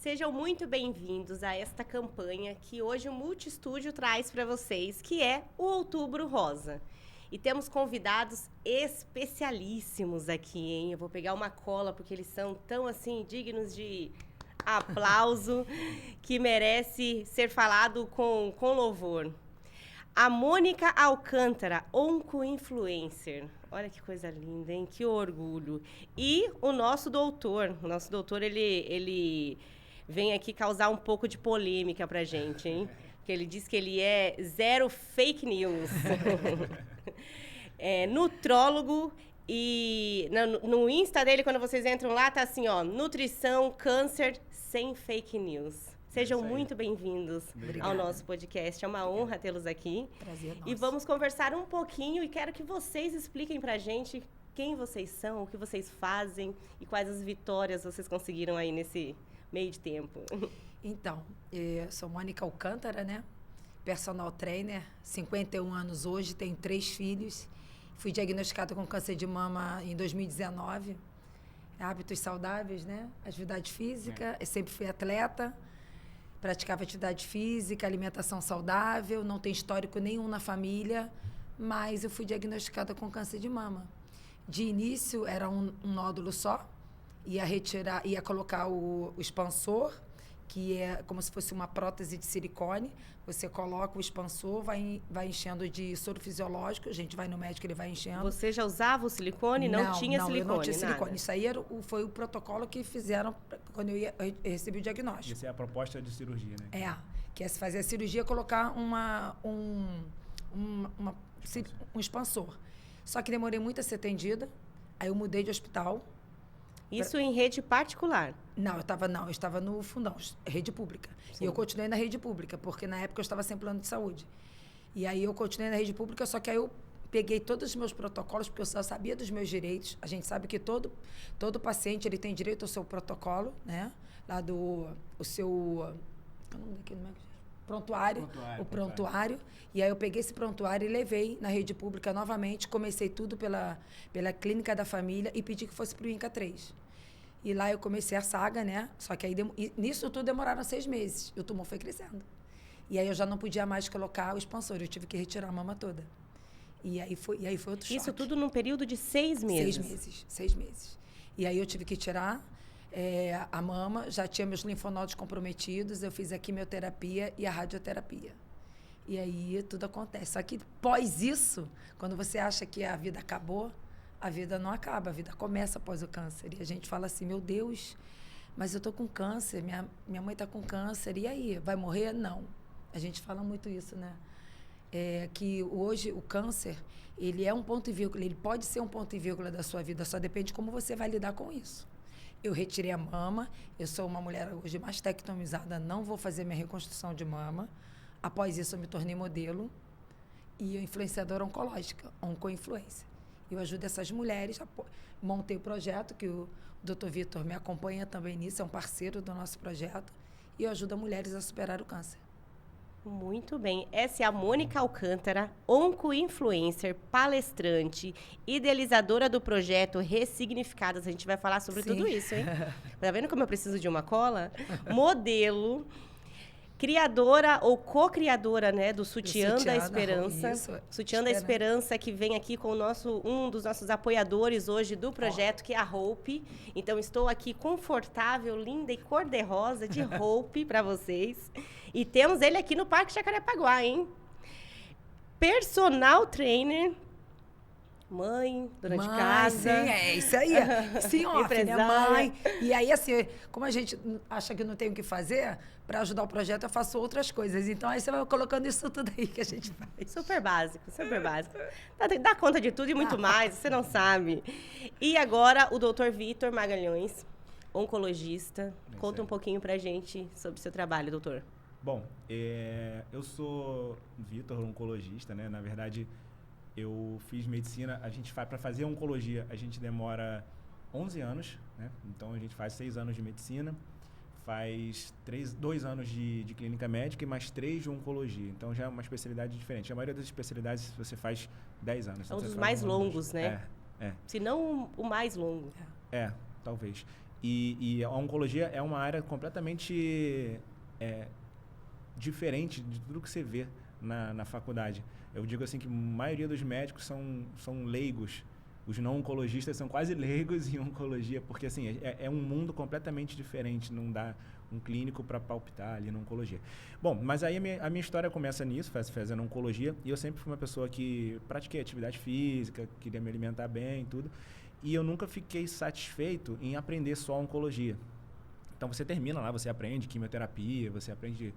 Sejam muito bem-vindos a esta campanha que hoje o Multistúdio traz para vocês, que é o Outubro Rosa. E temos convidados especialíssimos aqui, hein? Eu vou pegar uma cola, porque eles são tão, assim, dignos de aplauso, que merece ser falado com louvor. A Mônica Alcântara, onco-influencer. Olha que coisa linda, hein? Que orgulho. E o nosso doutor. O nosso doutor, ele vem aqui causar um pouco de polêmica pra gente, hein? Porque ele diz que ele é zero fake news. É nutrólogo e no Insta dele, quando vocês entram lá, tá assim, ó, nutrição, câncer, sem fake news. Sejam muito bem-vindos ao nosso podcast. É uma honra tê-los aqui. Prazer nosso. E vamos conversar um pouquinho e quero que vocês expliquem pra gente quem vocês são, o que vocês fazem e quais as vitórias vocês conseguiram aí nesse meio de tempo. Então, eu sou Mônica Alcântara, né? Personal trainer, 51 anos hoje, tenho 3 filhos. Fui diagnosticada com câncer de mama em 2019. Hábitos saudáveis, né? Atividade física, eu sempre fui atleta. Praticava atividade física, alimentação saudável, não tem histórico nenhum na família, mas eu fui diagnosticada com câncer de mama. De início, era um nódulo só, ia colocar o expansor, que é como se fosse uma prótese de silicone. Você coloca o expansor, vai enchendo de soro fisiológico, a gente vai no médico, ele vai enchendo. Você já usava o silicone? Não tinha silicone? Eu não tinha silicone. Nada. Isso aí foi o protocolo que fizeram quando eu recebi o diagnóstico. Essa é a proposta de cirurgia, né? Que é se fazer a cirurgia, colocar um expansor. Só que demorei muito a ser atendida, aí eu mudei de hospital. Isso em rede particular? Não, eu estava no Fundão, rede pública. Sim. E eu continuei na rede pública, porque na época eu estava sem plano de saúde. E aí eu continuei na rede pública, só que aí eu peguei todos os meus protocolos, porque eu só sabia dos meus direitos. A gente sabe que todo paciente ele tem direito ao seu protocolo, né? Lá o seu... Prontuário. O prontuário. E aí eu peguei esse prontuário e levei na rede pública novamente. Comecei tudo pela clínica da família e pedi que fosse para o INCA 3. E lá eu comecei a saga, né? Só que aí nisso tudo demoraram 6 meses. E o tumor foi crescendo. E aí eu já não podia mais colocar o expansor. Eu tive que retirar a mama toda. E aí foi outro choque. Isso tudo num período de 6 meses? 6 meses. E aí eu tive que tirar a mama, já tinha meus linfonodos comprometidos, eu fiz a quimioterapia e a radioterapia. E aí tudo acontece. Só que após isso, quando você acha que a vida acabou, a vida não acaba, a vida começa após o câncer. E a gente fala assim, meu Deus, mas eu tô com câncer, minha mãe tá com câncer, e aí, vai morrer? Não. A gente fala muito isso, né? Que hoje o câncer, ele é um ponto e vírgula, ele pode ser um ponto e vírgula da sua vida, só depende de como você vai lidar com isso. Eu retirei a mama, eu sou uma mulher hoje mastectomizada, não vou fazer minha reconstrução de mama. Após isso, eu me tornei modelo e influenciadora oncológica, onco-influencer. Eu ajudo essas mulheres, montei o projeto, que o Dr. Vitor me acompanha também nisso, é um parceiro do nosso projeto, e eu ajudo mulheres a superar o câncer. Muito bem. Essa é a Mônica Alcântara, onco-influencer, palestrante, idealizadora do projeto Ressignificadas. A gente vai falar sobre tudo isso, hein? Tá vendo como eu preciso de uma cola? Modelo, criadora ou co-criadora, né, do Sutiã da Esperança. Isso, Sutiã da Esperança, que vem aqui com um dos nossos apoiadores hoje do projeto, que é a Hope. Então, estou aqui confortável, linda e cor-de-rosa de Hope para vocês. E temos ele aqui no Parque Jacarepaguá, hein? Personal trainer, mãe, dona de casa. Sim, é isso aí. Sim, ó, filha, mãe. E aí, assim, como a gente acha que não tem o que fazer, para ajudar o projeto, eu faço outras coisas. Então, aí você vai colocando isso tudo aí que a gente faz. Super básico, super básico. Dá conta de tudo e muito mais, você não sabe. E agora, o Dr. Vitor Magalhães, oncologista. Conta um pouquinho pra gente sobre o seu trabalho, doutor. Bom, eu sou Vitor, oncologista, né? Na verdade, eu fiz medicina. A gente faz, para fazer oncologia, a gente demora 11 anos, né? Então, a gente faz 6 anos de medicina, faz 2 anos de clínica médica e mais 3 de oncologia. Então, já é uma especialidade diferente. A maioria das especialidades você faz 10 anos. São então os mais longos, né? É. Se não o mais longo. Talvez. E a oncologia é uma área completamente diferente de tudo que você vê na faculdade. Eu digo assim que a maioria dos médicos são leigos. Os não oncologistas são quase leigos em oncologia, porque assim, é um mundo completamente diferente, não dá um clínico para palpitar ali na oncologia. Bom, mas aí a minha história começa nisso, fazendo oncologia, e eu sempre fui uma pessoa que pratiquei atividade física, queria me alimentar bem e tudo, e eu nunca fiquei satisfeito em aprender só oncologia. Então você termina lá, você aprende quimioterapia, você aprende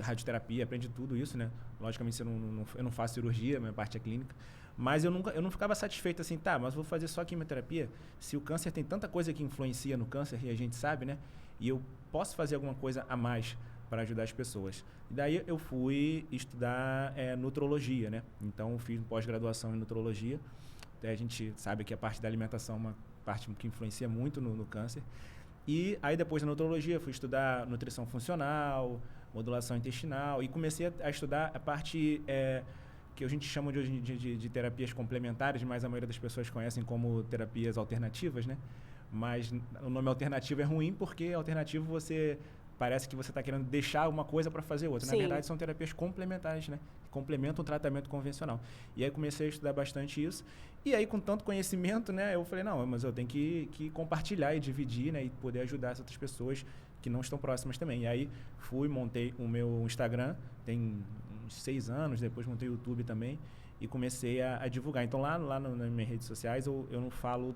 radioterapia, aprende tudo isso, né? Logicamente eu não faço cirurgia, minha parte é clínica. Mas eu não ficava satisfeito assim, tá, mas vou fazer só quimioterapia? Se o câncer tem tanta coisa que influencia no câncer, e a gente sabe, né? E eu posso fazer alguma coisa a mais para ajudar as pessoas. E daí eu fui estudar nutrologia, né? Então eu fiz pós-graduação em nutrologia. Até a gente sabe que a parte da alimentação é uma parte que influencia muito no câncer. E aí depois da nutrologia fui estudar nutrição funcional, modulação intestinal e comecei a estudar a parte que a gente chama de terapias complementares, mas a maioria das pessoas conhecem como terapias alternativas, né? Mas o nome alternativo é ruim porque alternativo parece que você está querendo deixar uma coisa para fazer outra. Sim. Na verdade, são terapias complementares, né? Que complementam o tratamento convencional. E aí comecei a estudar bastante isso. E aí, com tanto conhecimento, né? Eu falei, não, mas eu tenho que compartilhar e dividir, né? E poder ajudar as outras pessoas que não estão próximas também. E aí, montei o meu Instagram, tem uns 6 anos, depois montei o YouTube também e comecei a divulgar. Então, lá nas minhas redes sociais, eu não falo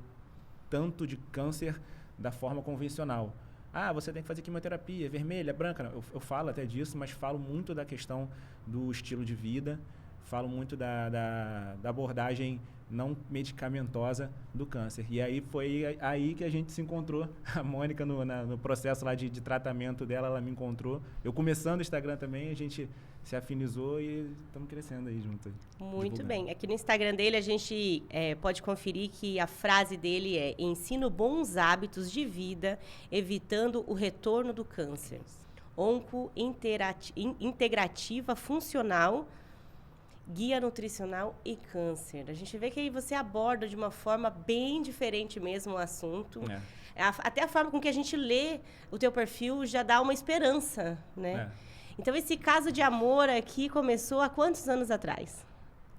tanto de câncer da forma convencional. Ah, você tem que fazer quimioterapia, vermelha, branca. Não, eu falo até disso, mas falo muito da questão do estilo de vida, falo muito da abordagem não medicamentosa do câncer. E aí foi aí que a gente se encontrou. A Mônica, no processo lá de tratamento dela, ela me encontrou. Eu começando o Instagram também, a gente se afinizou e estamos crescendo aí junto. Muito bem. Aqui no Instagram dele, a gente pode conferir que a frase dele é: ensino bons hábitos de vida, evitando o retorno do câncer. Integrativa funcional, guia nutricional e câncer. A gente vê que aí você aborda de uma forma bem diferente mesmo o assunto. Até a forma com que a gente lê o teu perfil já dá uma esperança, né? Então, esse caso de amor aqui começou há quantos anos atrás?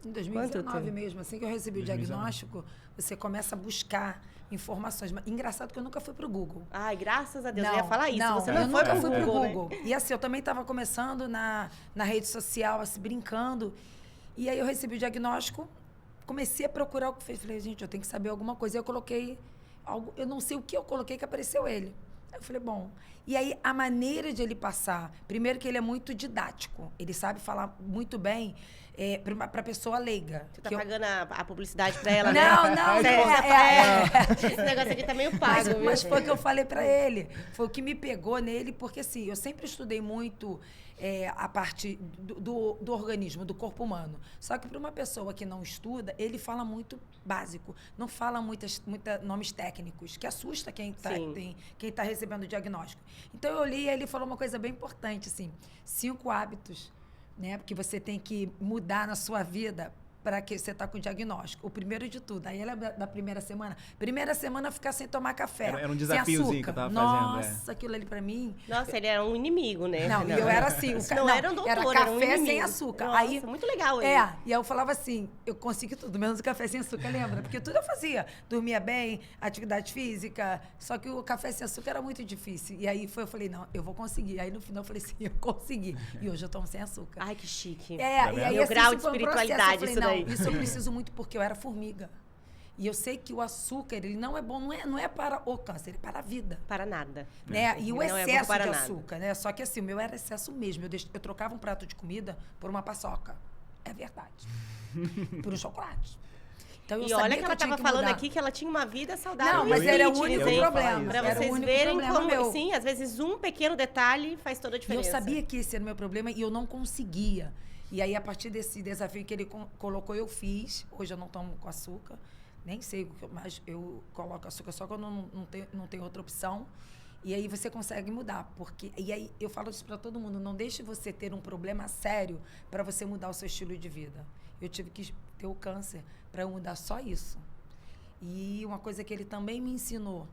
Em 2019 mesmo, assim que eu recebi o diagnóstico, você começa a buscar informações. Engraçado que eu nunca fui pro Google. Ai, graças a Deus, eu ia falar isso. Não, você não eu foi nunca pro fui pro Google, Google. E assim, eu também estava começando na rede social, assim, brincando. E aí eu recebi o diagnóstico, comecei a procurar o que fez. Falei, gente, eu tenho que saber alguma coisa. Eu coloquei algo, eu não sei o que eu coloquei, que apareceu ele. Aí eu falei, bom. E aí a maneira de ele passar, primeiro que ele é muito didático, ele sabe falar muito bem para pessoa leiga. Você tá pagando a publicidade para ela, né? Não, Esse negócio aqui tá meio pago. Mas foi o que eu falei para ele. Foi o que me pegou nele, porque assim, eu sempre estudei muito a parte do organismo, do corpo humano. Só que para uma pessoa que não estuda, ele fala muito básico, não fala muitos nomes técnicos, que assusta quem tá recebendo o diagnóstico. Então eu li e ele falou uma coisa bem importante, assim, 5 hábitos, né, porque você tem que mudar na sua vida para que você está com o diagnóstico. O primeiro de tudo. Aí ela da primeira semana ficar sem tomar café. Era um desafiozinho que eu tava fazendo. Nossa, aquilo ali para mim. Nossa, ele era um inimigo, né? Não, e eu era assim. Não era um doutor, era café sem açúcar. Nossa, aí, muito legal ele. E aí eu falava assim, eu consegui tudo, menos o café sem açúcar, lembra? Porque tudo eu fazia. Dormia bem, atividade física, só que o café sem açúcar era muito difícil. E aí eu falei, não, eu vou conseguir. Aí no final eu falei assim, eu consegui. E hoje eu tomo sem açúcar. Ai, que chique. E aí o assim, grau de isso foi um espiritualidade, processo. Eu falei, isso daí. não, isso eu preciso muito porque eu era formiga. E eu sei que o açúcar, ele não é bom, não é para o câncer, ele é para a vida. Para nada. Né? E o excesso de nada. açúcar, né? Só que assim, o meu era excesso mesmo. Eu trocava um prato de comida por uma paçoca. É verdade. Por um chocolate. Então, e olha que ela estava falando aqui que ela tinha uma vida saudável. Não, mas era o único problema. Para vocês verem como, sim, às vezes um pequeno detalhe faz toda a diferença. E eu sabia que esse era o meu problema e eu não conseguia. E aí, a partir desse desafio que ele colocou, eu fiz. Hoje eu não tomo com açúcar. Nem sei, mas eu coloco açúcar só quando não tenho outra opção. E aí você consegue mudar. E aí eu falo isso para todo mundo. Não deixe você ter um problema sério para você mudar o seu estilo de vida. Eu tive que ter o câncer para eu mudar só isso. E uma coisa que ele também me ensinou,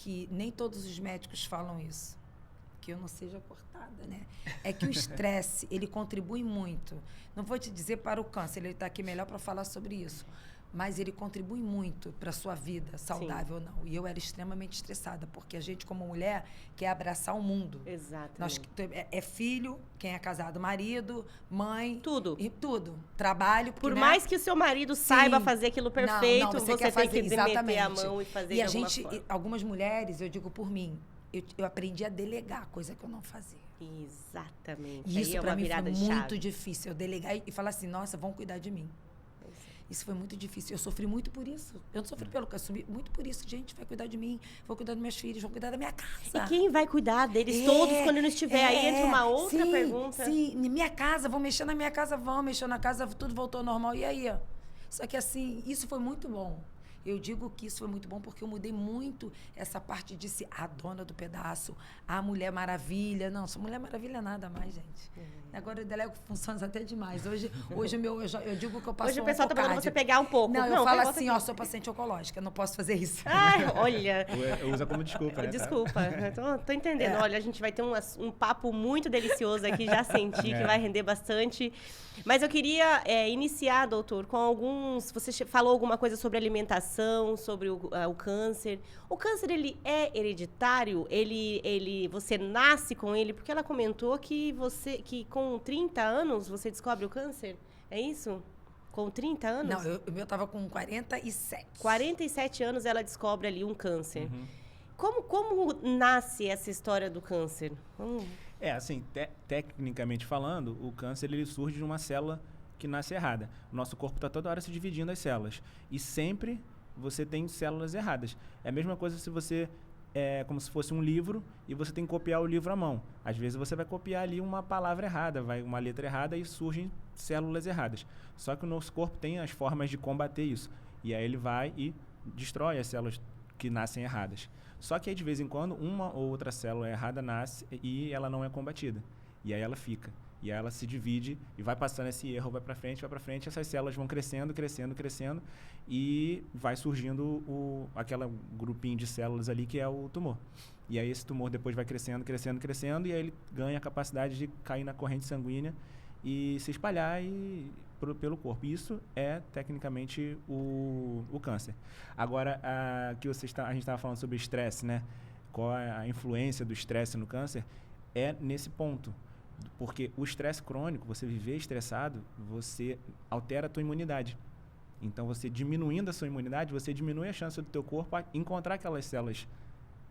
que nem todos os médicos falam isso, que eu não seja cortada, né? É que o estresse, ele contribui muito. Não vou te dizer para o câncer, ele está aqui melhor para falar sobre isso. Mas ele contribui muito para a sua vida, saudável ou não. E eu era extremamente estressada, porque a gente, como mulher, quer abraçar o mundo. Exatamente. É filho, quem é casado, marido, mãe. Tudo. E tudo. Trabalho. Porque, Por né? mais que o seu marido saiba fazer aquilo perfeito, não, você quer tem fazer, que meter a mão e fazer de alguma forma. Algumas mulheres, eu digo por mim, eu aprendi a delegar, coisa que eu não fazia. Exatamente. E isso aí é para uma mim virada foi de muito chave. difícil. Eu delegar e falar assim, nossa, vão cuidar de mim. Isso foi muito difícil. Eu sofri muito por isso. Eu não sofri pelo que eu sofri muito por isso. Gente, vai cuidar de mim, vou cuidar dos meus filhos, vou cuidar da minha casa. E quem vai cuidar deles todos quando eu não estiver? Aí entra uma outra pergunta. Sim, minha casa, vão mexer na minha casa, vão mexer na casa, tudo voltou ao normal. E aí? Só que assim, isso foi muito bom. Eu digo que isso foi muito bom porque eu mudei muito essa parte de ser a dona do pedaço, a Mulher Maravilha. Não, sou Mulher Maravilha nada mais, gente. Agora eu delego funções até demais. Hoje eu digo que eu passo Hoje o pessoal tá mandando você pegar um pouco. Não, eu falo assim, sou paciente oncológica, não posso fazer isso. Ai, olha. Usa como desculpa, né? Desculpa, tô entendendo. Olha, a gente vai ter um papo muito delicioso aqui, já senti que vai render bastante. Mas eu queria iniciar, doutor, com alguns... Você falou alguma coisa sobre alimentação, sobre o câncer. O câncer, ele é hereditário? Você nasce com ele? Porque ela comentou que com 30 anos você descobre o câncer. É isso? Com 30 anos? Não, o meu estava com 47. 47 anos ela descobre ali um câncer. Uhum. Como nasce essa história do câncer? Assim, tecnicamente falando, o câncer ele surge de uma célula que nasce errada. O nosso corpo está toda hora se dividindo as células. E sempre você tem células erradas. É a mesma coisa se você... É como se fosse um livro e você tem que copiar o livro à mão. Às vezes você vai copiar ali uma palavra errada, uma letra errada e surgem células erradas. Só que o nosso corpo tem as formas de combater isso. E aí ele vai e destrói as células que nascem erradas. Só que aí, de vez em quando, uma ou outra célula errada nasce e ela não é combatida. E aí ela fica. E aí ela se divide e vai passando esse erro, vai para frente, essas células vão crescendo e vai surgindo aquela grupinho de células ali que é o tumor. E aí esse tumor depois vai crescendo e aí ele ganha a capacidade de cair na corrente sanguínea e se espalhar pelo corpo. Isso é, tecnicamente, o câncer. Agora, a gente estava falando sobre estresse, né? Qual é a influência do estresse no câncer? É nesse ponto. Porque o estresse crônico, você viver estressado, você altera a tua imunidade. Então, você diminuindo a sua imunidade, você diminui a chance do teu corpo a encontrar aquelas células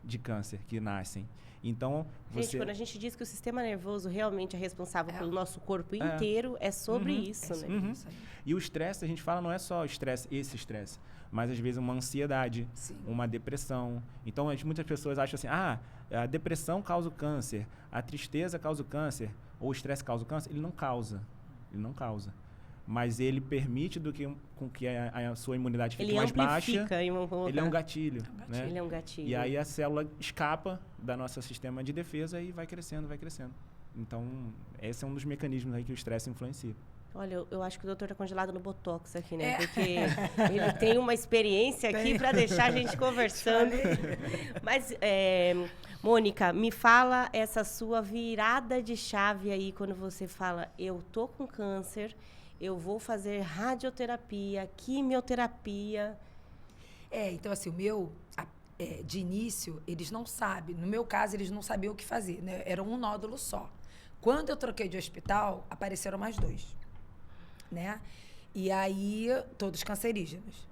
de câncer que nascem. Então, gente, quando a gente diz que o sistema nervoso realmente é responsável pelo nosso corpo inteiro, é sobre isso, né? E o estresse, a gente fala, não é só esse estresse, mas às vezes uma ansiedade, uma depressão. Então, muitas pessoas acham assim, a depressão causa o câncer, a tristeza causa o câncer, ou o estresse causa o câncer. Ele não causa. Mas ele permite com que a sua imunidade fique mais baixa. Ele é um gatilho. Né? Ele é um gatilho. E aí a célula escapa do nosso sistema de defesa e vai crescendo. Então, esse é um dos mecanismos aí que o estresse influencia. Olha, eu acho que o doutor está congelado no Botox aqui, né? Porque ele tem uma experiência aqui para deixar a gente conversando. Mas, Mônica, me fala essa sua virada de chave aí, quando você fala, eu tô com câncer, eu vou fazer radioterapia, quimioterapia. Então assim, o meu, de início, eles não sabem. No meu caso, eles não sabiam o que fazer, né? Era um nódulo só. Quando eu troquei de hospital, apareceram mais 2. Né? E aí, todos cancerígenos.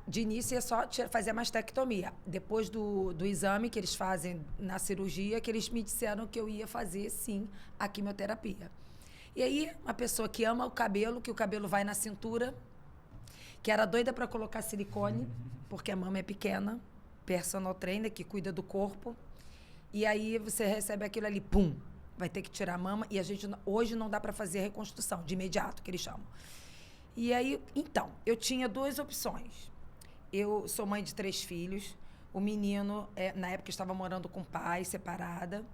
De início, é só fazer a mastectomia. Depois do exame que eles fazem na cirurgia, que eles me disseram que eu ia fazer, sim, a quimioterapia. E aí, uma pessoa que ama o cabelo, que o cabelo vai na cintura, que era doida para colocar silicone, porque a mama é pequena, personal trainer, que cuida do corpo. E aí, você recebe aquilo ali, pum! Vai ter que tirar a mama e a gente hoje não dá para fazer a reconstrução de imediato, que eles chamam. E aí, então, eu tinha 2 opções. Eu sou mãe de 3 filhos. O menino, na época, estava morando com o pai, separada.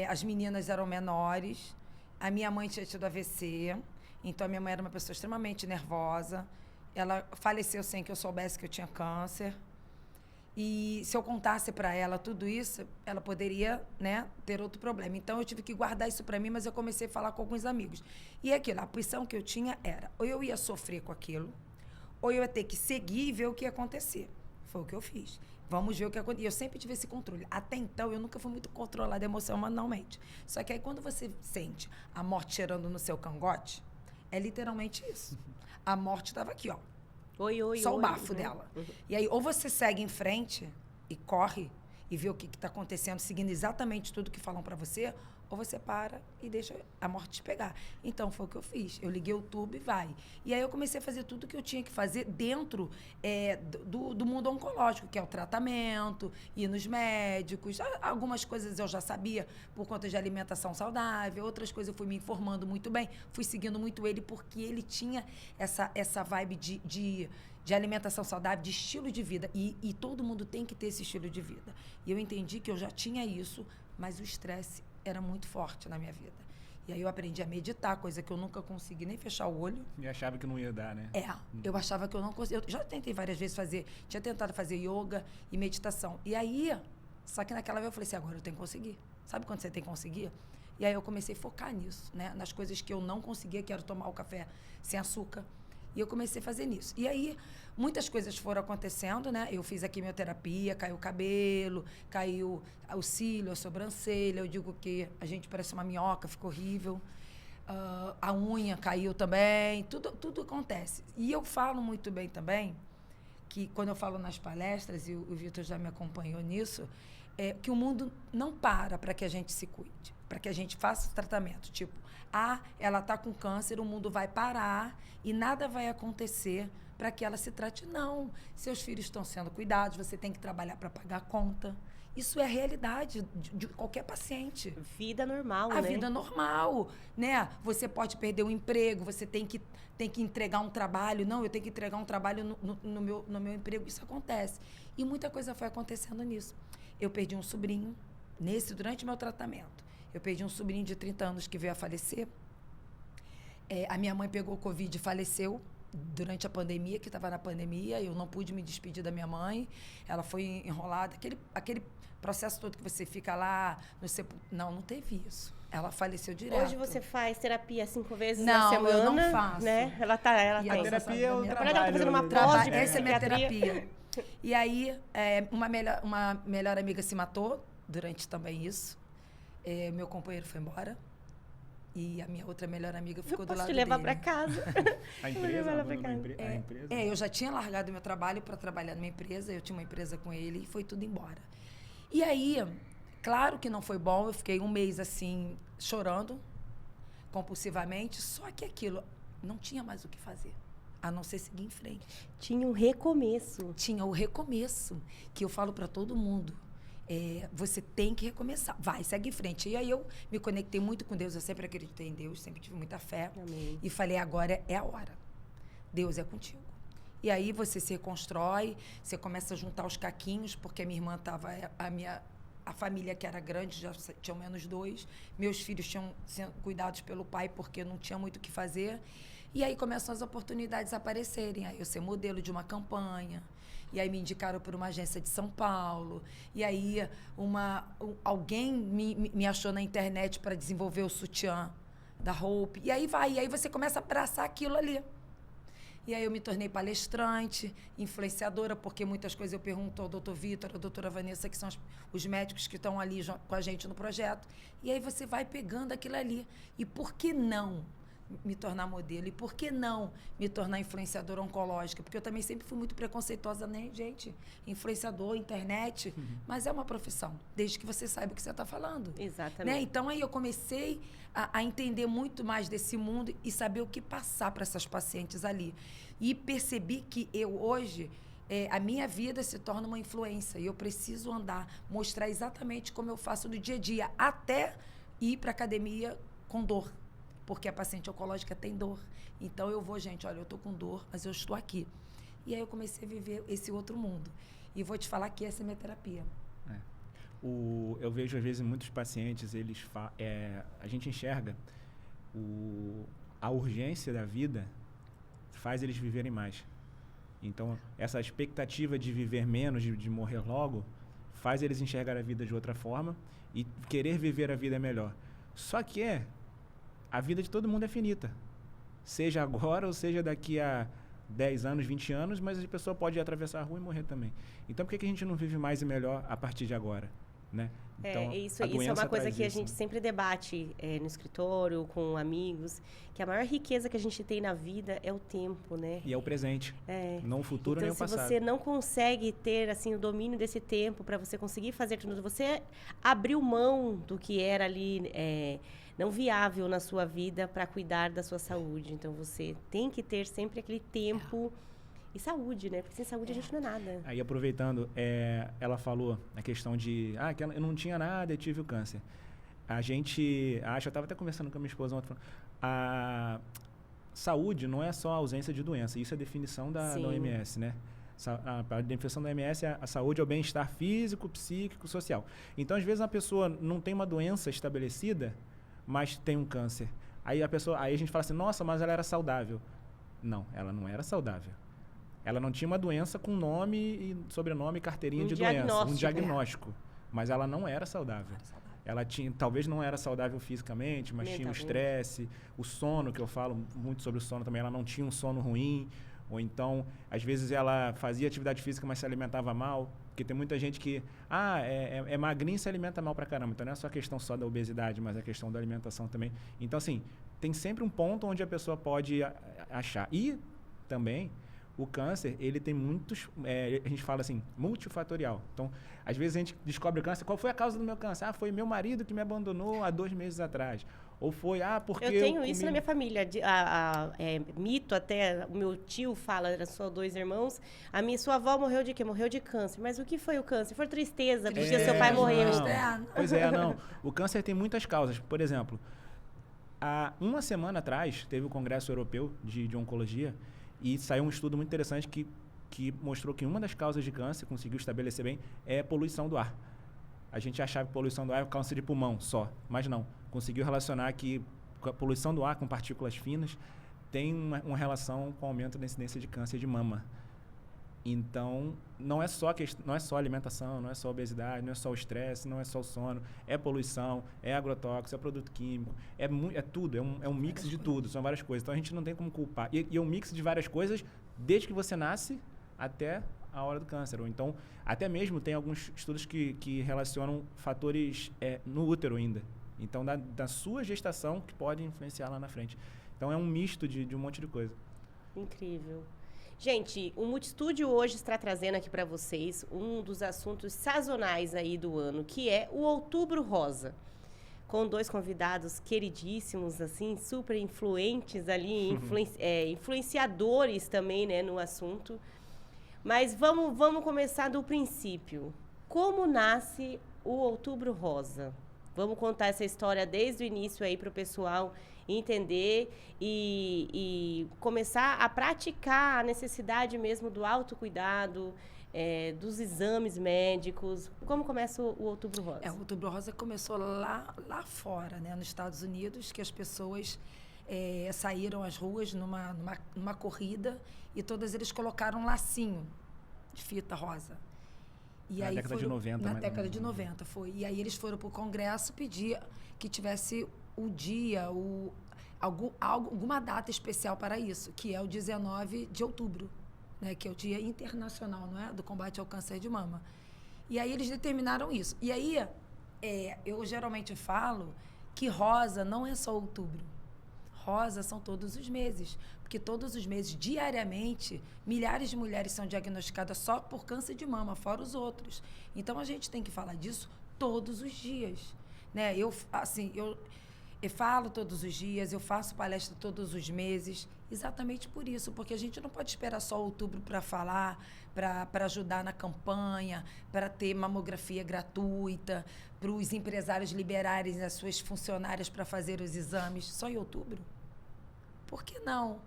As meninas eram menores. A minha mãe tinha tido AVC. Então, a minha mãe era uma pessoa extremamente nervosa. Ela faleceu sem que eu soubesse que eu tinha câncer. E se eu contasse para ela tudo isso, ela poderia, né, ter outro problema. Então, eu tive que guardar isso para mim, mas eu comecei a falar com alguns amigos. E aquilo, a opção que eu tinha era, ou eu ia sofrer com aquilo, ou eu ia ter que seguir e ver o que ia acontecer. Foi o que eu fiz. Vamos ver o que acontece. E eu sempre tive esse controle. Até então, eu nunca fui muito controlada emocionalmente. Só que aí, quando você sente a morte cheirando no seu cangote, é literalmente isso. A morte estava aqui, ó. Oi, oi, Só oi, o bafo né? dela. E aí, ou você segue em frente e corre e vê o que está acontecendo, seguindo exatamente tudo que falam para você, ou você para e deixa a morte te pegar. Então, foi o que eu fiz. Eu liguei o tubo e vai. E aí, eu comecei a fazer tudo que eu tinha que fazer dentro do mundo oncológico, que é o tratamento, ir nos médicos. Algumas coisas eu já sabia por conta de alimentação saudável, outras coisas eu fui me informando muito bem, fui seguindo muito ele, porque ele tinha essa vibe de alimentação saudável, de estilo de vida. E todo mundo tem que ter esse estilo de vida. E eu entendi que eu já tinha isso, mas o estresse era muito forte na minha vida. E aí eu aprendi a meditar, coisa que eu nunca consegui nem fechar o olho. E achava que não ia dar, né? Eu achava que eu não conseguia. Eu já tentei várias vezes tinha tentado fazer yoga e meditação. E aí, só que naquela vez eu falei assim, agora eu tenho que conseguir. Sabe quando você tem que conseguir? E aí eu comecei a focar nisso, né? Nas coisas que eu não conseguia, que era tomar o café sem açúcar. E eu comecei a fazer nisso. E aí, muitas coisas foram acontecendo, né? Eu fiz a quimioterapia, caiu o cabelo, caiu o cílio, a sobrancelha. Eu digo que a gente parece uma minhoca, ficou horrível. A unha caiu também. Tudo acontece. E eu falo muito bem também, que quando eu falo nas palestras, e o Vitor já me acompanhou nisso, que o mundo não para que a gente se cuide, para que a gente faça o tratamento. Tipo, ela está com câncer, o mundo vai parar e nada vai acontecer para que ela se trate. Não. Seus filhos estão sendo cuidados, você tem que trabalhar para pagar a conta. Isso é a realidade de qualquer paciente. Vida normal, né? A vida normal, né? Você pode perder o emprego, você tem que entregar um trabalho. Não, eu tenho que entregar um trabalho no meu emprego. Isso acontece. E muita coisa foi acontecendo nisso. Eu perdi um sobrinho durante o meu tratamento. Eu perdi um sobrinho de 30 anos que veio a falecer. A minha mãe pegou Covid e faleceu durante a pandemia, que estava na pandemia. Eu não pude me despedir da minha mãe. Ela foi enrolada. Aquele processo todo que você fica lá não teve isso. Ela faleceu direto. Hoje você faz terapia 5 vezes não, na semana? Eu não faço. Né? Ela e tem. a terapia é o trabalho. Ela tá fazendo uma pós de essa é a minha psiquiatria. terapia. E aí, uma melhor amiga se matou durante também isso. Meu companheiro foi embora. E a minha outra melhor amiga ficou do lado dele. Posso te levar para casa. A empresa? A empresa? Eu já tinha largado meu trabalho para trabalhar numa empresa. Eu tinha uma empresa com ele e foi tudo embora. E aí, claro que não foi bom. Eu fiquei um mês assim, chorando compulsivamente. Só que aquilo, não tinha mais o que fazer, a não ser seguir em frente. Tinha um recomeço. Tinha o recomeço, que eu falo para todo mundo. Você tem que recomeçar. Vai, segue em frente. E aí eu me conectei muito com Deus. Eu sempre acreditei em Deus, sempre tive muita fé. Amém. E falei, agora é a hora. Deus é contigo. E aí você se reconstrói, você começa a juntar os caquinhos, porque a minha irmã estava... A família que era grande, já tinham menos 2. Meus filhos tinham sido cuidados pelo pai, porque não tinha muito o que fazer. E aí começam as oportunidades a aparecerem. Aí eu ser modelo de uma campanha. E aí me indicaram por uma agência de São Paulo. E aí alguém me achou na internet para desenvolver o sutiã da Hope. E aí vai. E aí você começa a abraçar aquilo ali. E aí eu me tornei palestrante, influenciadora, porque muitas coisas eu pergunto ao doutor Vitor, à doutora Vanessa, que são os médicos que estão ali com a gente no projeto. E aí você vai pegando aquilo ali. E por que não me tornar modelo? E por que não me tornar influenciadora oncológica? Porque eu também sempre fui muito preconceituosa, né, gente? Influenciador, internet, mas é uma profissão, desde que você saiba o que você está falando. Exatamente. Né? Então, aí eu comecei a entender muito mais desse mundo e saber o que passar para essas pacientes ali. E percebi que eu, hoje, a minha vida se torna uma influência. E eu preciso mostrar exatamente como eu faço no dia a dia, até ir para a academia com dor. Porque a paciente oncológica tem dor. Então, eu vou, gente, olha, eu estou com dor, mas eu estou aqui. E aí eu comecei a viver esse outro mundo. E vou te falar que essa é a minha terapia. Eu vejo, às vezes, muitos pacientes, a gente enxerga a urgência da vida faz eles viverem mais. Então, essa expectativa de viver menos, de morrer logo, faz eles enxergar a vida de outra forma e querer viver a vida melhor. Só que a vida de todo mundo é finita. Seja agora ou seja daqui a 10 anos, 20 anos, mas a pessoa pode atravessar a rua e morrer também. Então, por que a gente não vive mais e melhor a partir de agora? Né? Então, isso é uma coisa que a gente sempre debate no escritório, com amigos, que a maior riqueza que a gente tem na vida é o tempo, né? E é o presente, não o futuro nem o passado. Então, se você não consegue ter assim, o domínio desse tempo para você conseguir fazer tudo, você abriu mão do que era ali não viável na sua vida para cuidar da sua saúde. Então, você tem que ter sempre aquele tempo... E saúde, né? Porque sem saúde a gente não é nada. Aí, aproveitando, ela falou a questão de... que eu não tinha nada e tive o câncer. A gente acha... Eu estava até conversando com a minha esposa ontem. A saúde não é só a ausência de doença. Isso é a definição da OMS, né? A definição da OMS é a saúde é o bem-estar físico, psíquico, social. Então, às vezes, a pessoa não tem uma doença estabelecida, mas tem um câncer. Aí a gente fala assim, nossa, mas ela era saudável. Não, ela não era saudável. Ela não tinha uma doença com nome e sobrenome e carteirinha de doença. Um diagnóstico. Mas ela não era saudável. Ela tinha, talvez não era saudável fisicamente, mas tinha o estresse, o sono, que eu falo muito sobre o sono também. Ela não tinha um sono ruim. Ou então, às vezes ela fazia atividade física, mas se alimentava mal. Porque tem muita gente que, é magrinho e se alimenta mal pra caramba. Então não é só a questão só da obesidade, mas a questão da alimentação também. Então, assim, tem sempre um ponto onde a pessoa pode achar. E também... O câncer, ele tem muitos, a gente fala assim, multifatorial. Então, às vezes a gente descobre o câncer. Qual foi a causa do meu câncer? Foi meu marido que me abandonou há 2 meses atrás. Ou foi, porque eu tenho isso na minha família. Mito até, o meu tio fala, era só 2 irmãos. Sua avó morreu de quê? Morreu de câncer. Mas o que foi o câncer? Foi tristeza, porque seu pai morreu. Pois não. O câncer tem muitas causas. Por exemplo, há 1 semana atrás, teve o Congresso Europeu de Oncologia, e saiu um estudo muito interessante que mostrou que uma das causas de câncer, conseguiu estabelecer bem, é a poluição do ar. A gente achava que poluição do ar é câncer de pulmão só, mas não. Conseguiu relacionar que a poluição do ar com partículas finas tem uma relação com o aumento da incidência de câncer de mama. Então, não é só alimentação, não é só obesidade, não é só o estresse, não é só o sono, é poluição, é agrotóxico, é produto químico, é tudo, é um mix de tudo, são várias coisas. Então, a gente não tem como culpar. E é um mix de várias coisas desde que você nasce até a hora do câncer. Ou então, até mesmo tem alguns estudos que relacionam fatores no útero ainda. Então, da sua gestação que pode influenciar lá na frente. Então, é um misto de um monte de coisa. Incrível. Gente, o Multistúdio hoje está trazendo aqui para vocês um dos assuntos sazonais aí do ano, que é o Outubro Rosa. Com 2 convidados queridíssimos, assim, super influentes ali, influenciadores também, né, no assunto. Mas vamos começar do princípio. Como nasce o Outubro Rosa? Vamos contar essa história desde o início aí para o pessoal entender e começar a praticar a necessidade mesmo do autocuidado, dos exames médicos. Como começa o Outubro Rosa? O Outubro Rosa começou lá fora, né, nos Estados Unidos, que as pessoas saíram às ruas numa corrida e todas eles colocaram um lacinho de fita rosa. E na década de 90. Na década de 90, foi. E aí eles foram para o Congresso pedir que tivesse o dia, alguma data especial para isso, que é o 19 de outubro, né, que é o Dia Internacional, não é, do Combate ao Câncer de Mama. E aí eles determinaram isso. E aí eu geralmente falo que rosa não é só outubro. Rosa são todos os meses, porque todos os meses, diariamente, milhares de mulheres são diagnosticadas só por câncer de mama, fora os outros. Então, a gente tem que falar disso todos os dias, né? Eu falo todos os dias, eu faço palestra todos os meses, exatamente por isso, porque a gente não pode esperar só outubro para falar, para ajudar na campanha, para ter mamografia gratuita, para os empresários liberarem as suas funcionárias para fazer os exames só em outubro. Por que não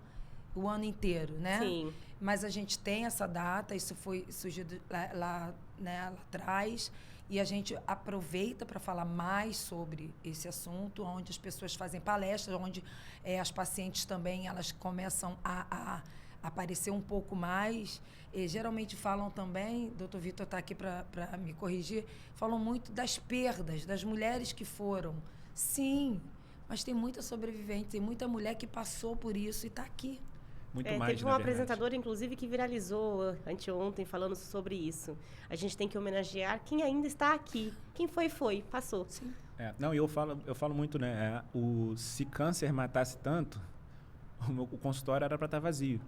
o ano inteiro, né? Sim. Mas a gente tem essa data, isso foi surgido lá atrás, e a gente aproveita para falar mais sobre esse assunto, onde as pessoas fazem palestras, onde as pacientes também elas começam a aparecer um pouco mais. Geralmente falam também, doutor Vitor está aqui para me corrigir, falam muito das perdas, das mulheres que foram. Sim, mas tem muita sobrevivente, tem muita mulher que passou por isso e está aqui. Muito mais, teve uma apresentadora, inclusive, que viralizou anteontem falando sobre isso. A gente tem que homenagear quem ainda está aqui. Quem foi, passou. Sim. Não, eu falo muito, né? Se câncer matasse tanto, o consultório era para estar vazio.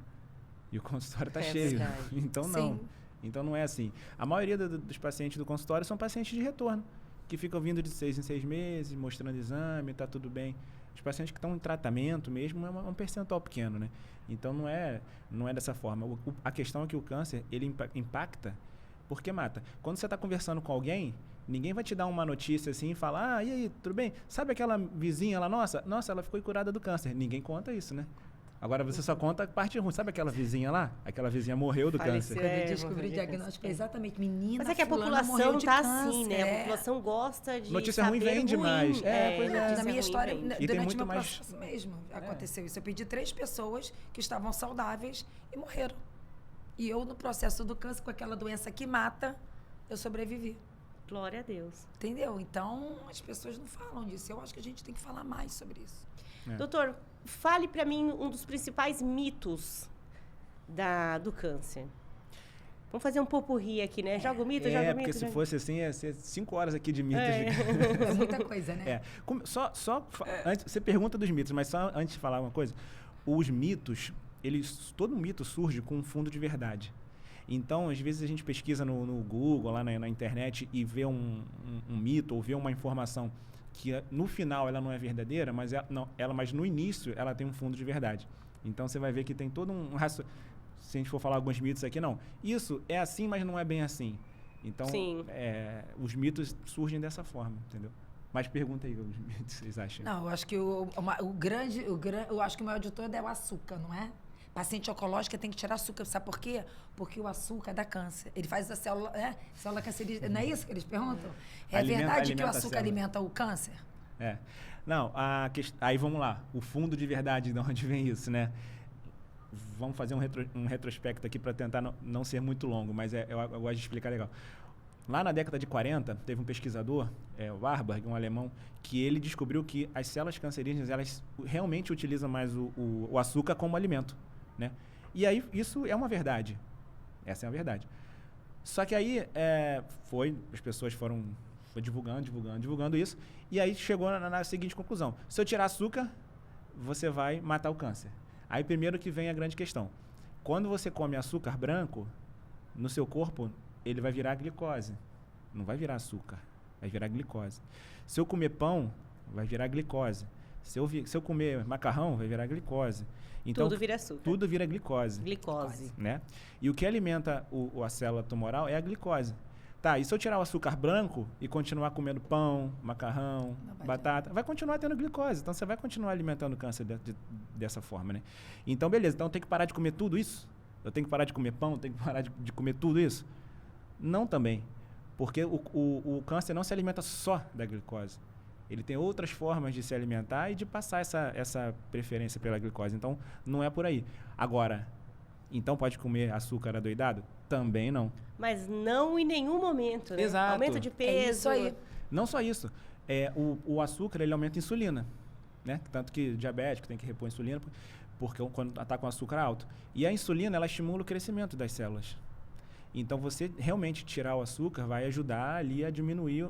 E o consultório está cheio. Verdade. Então, não. Sim. Então, não é assim. A maioria dos pacientes do consultório são pacientes de retorno, que ficam vindo de 6 em 6 meses, mostrando exame, está tudo bem. Os pacientes que estão em tratamento mesmo é um percentual pequeno, né? Então, não é dessa forma. A questão é que o câncer, ele impacta porque mata. Quando você está conversando com alguém, ninguém vai te dar uma notícia assim e falar, e aí, tudo bem? Sabe aquela vizinha lá, nossa, ela ficou curada do câncer. Ninguém conta isso, né? Agora você só conta a parte ruim. Sabe aquela vizinha lá? Aquela vizinha morreu do câncer. Quando eu descobri o diagnóstico, exatamente, menina, mas é que a população tá assim, né? A população gosta de notícia ruim vende mais. Pois é. Na minha história, e durante o meu processo mesmo, aconteceu isso. Eu pedi 3 pessoas que estavam saudáveis e morreram. E eu, no processo do câncer, com aquela doença que mata, eu sobrevivi. Glória a Deus. Entendeu? Então, as pessoas não falam disso. Eu acho que a gente tem que falar mais sobre isso. Doutor, fale para mim um dos principais mitos do câncer. Vamos fazer um popurrí aqui, né? Joga o mito, joga o mito. Porque se fosse assim, ia ser 5 horas aqui de mitos. É muita coisa, né? Antes, você pergunta dos mitos, mas só antes de falar uma coisa. Os mitos, todo mito surge com um fundo de verdade. Então, às vezes a gente pesquisa no Google, lá na internet, e vê um mito ou vê uma informação que no final ela não é verdadeira, mas mas no início ela tem um fundo de verdade. Então você vai ver que tem todo se a gente for falar alguns mitos aqui, não. Isso é assim, mas não é bem assim. Então, os mitos surgem dessa forma, entendeu? Mas pergunta aí os mitos, vocês acham? Não, eu acho que eu acho que o maior de todo é o açúcar, não é? Paciente oncológica tem que tirar açúcar, sabe por quê? Porque o açúcar dá câncer. Ele faz a célula cancerígena. Não é isso que eles perguntam? É verdade que o açúcar alimenta o câncer? Não, aí vamos lá. O fundo de verdade, de onde vem isso, né? Vamos fazer um retrospecto aqui para tentar não ser muito longo, mas eu gosto de explicar legal. Lá na década de 40, teve um pesquisador, o Warburg, um alemão, que ele descobriu que as células cancerígenas, elas realmente utilizam mais o açúcar como alimento, né? E aí, isso é uma verdade. Essa é a verdade. Só que aí, as pessoas foram divulgando isso, e aí chegou na seguinte conclusão. Se eu tirar açúcar, você vai matar o câncer. Aí, primeiro que vem a grande questão. Quando você come açúcar branco, no seu corpo, ele vai virar glicose. Não vai virar açúcar, vai virar glicose. Se eu comer pão, vai virar glicose. Se eu comer macarrão, vai virar glicose. Então, tudo vira açúcar. Tudo vira glicose. Glicose. Né? E o que alimenta a célula tumoral é a glicose. Tá, e se eu tirar o açúcar branco e continuar comendo pão, macarrão, batata, vai continuar tendo glicose. Então, você vai continuar alimentando o câncer dessa forma, né? Então, beleza. Então, eu tenho que parar de comer tudo isso? Eu tenho que parar de comer pão? Eu tenho que parar de comer tudo isso? Não também. Porque o câncer não se alimenta só da glicose. Ele tem outras formas de se alimentar e de passar essa preferência pela glicose. Então, não é por aí. Agora, então pode comer açúcar adoidado? Também não. Mas não em nenhum momento, né? Exato. Aumento de peso. É isso aí. Não só isso. O açúcar, ele aumenta a insulina, né? Tanto que diabético tem que repor insulina, porque quando está com açúcar alto. E a insulina, ela estimula o crescimento das células. Então, você realmente tirar o açúcar vai ajudar ali a diminuir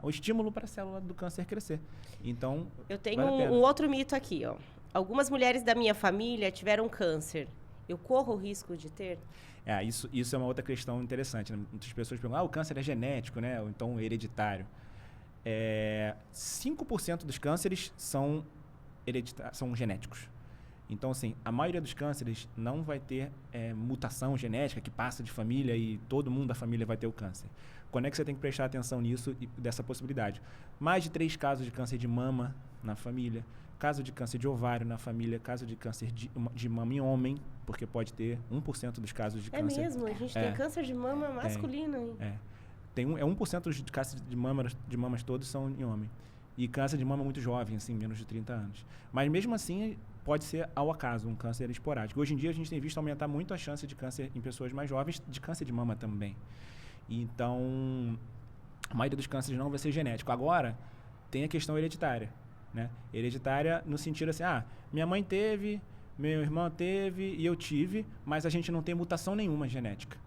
o estímulo para a célula do câncer crescer. Então, eu tenho um outro mito aqui, ó. Algumas mulheres da minha família tiveram câncer. Eu corro o risco de ter? Isso é uma outra questão interessante, né? Muitas pessoas perguntam, o câncer é genético, né? Ou então hereditário. 5% dos cânceres são genéticos. Então, assim, a maioria dos cânceres não vai ter mutação genética que passa de família e todo mundo da família vai ter o câncer. Quando é que você tem que prestar atenção nisso e dessa possibilidade? Mais de 3 casos de câncer de mama na família, caso de câncer de ovário na família, caso de câncer de mama em homem, porque pode ter 1% dos casos de câncer. É mesmo? A gente tem câncer de mama masculino. Tem 1% dos casos de mamas todos são em homem. E câncer de mama muito jovem, assim, menos de 30 anos. Mas mesmo assim, pode ser ao acaso, um câncer esporádico. Hoje em dia, a gente tem visto aumentar muito a chance de câncer em pessoas mais jovens, de câncer de mama também. Então, a maioria dos cânceres não vai ser genético. Agora, tem a questão hereditária, né? Hereditária no sentido assim, minha mãe teve, meu irmão teve e eu tive, mas a gente não tem mutação nenhuma genética.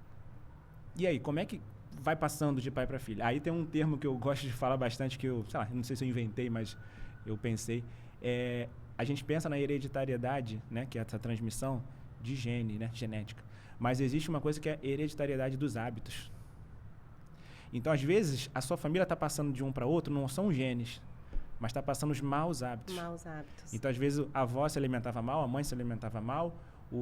E aí, como é que vai passando de pai para filho? Aí tem um termo que eu gosto de falar bastante, que eu, sei lá, não sei se eu inventei, mas eu pensei. A gente pensa na hereditariedade, né, que é essa transmissão de gene, né, genética. Mas existe uma coisa que é a hereditariedade dos hábitos. Então, às vezes, a sua família está passando de um para outro, não são genes, mas está passando os maus hábitos. Maus hábitos. Então, às vezes, a avó se alimentava mal, a mãe se alimentava mal,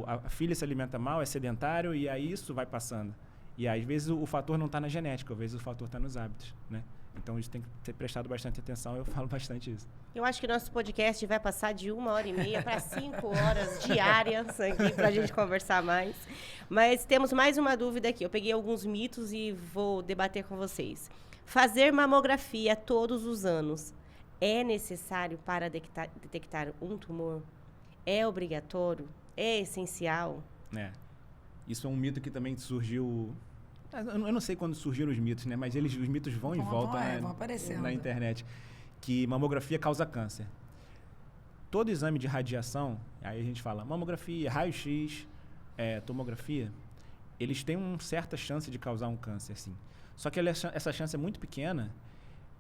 a filha se alimenta mal, é sedentário, e aí isso vai passando. E aí, às vezes o fator não está na genética, às vezes o fator está nos hábitos, né? Então isso tem que ser prestado bastante atenção, eu falo bastante isso. Eu acho que nosso podcast vai passar de 1h30 para 5 horas diárias aqui para a gente conversar mais. Mas temos mais uma dúvida aqui. Eu peguei alguns mitos e vou debater com vocês. Fazer mamografia todos os anos é necessário para detectar um tumor? É obrigatório? É essencial? Isso é um mito que também surgiu... Eu não sei quando surgiram os mitos, né? Mas os mitos vão e voltam vão aparecendo na internet. Que mamografia causa câncer. Todo exame de radiação, aí a gente fala mamografia, raio-x, tomografia, eles têm uma certa chance de causar um câncer, sim. Só que essa chance é muito pequena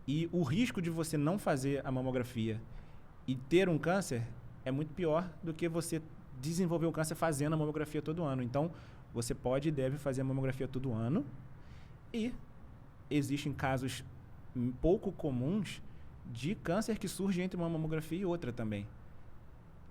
e o risco de você não fazer a mamografia e ter um câncer é muito pior do que você desenvolver o câncer fazendo a mamografia todo ano. Então, você pode e deve fazer a mamografia todo ano e existem casos pouco comuns de câncer que surge entre uma mamografia e outra também.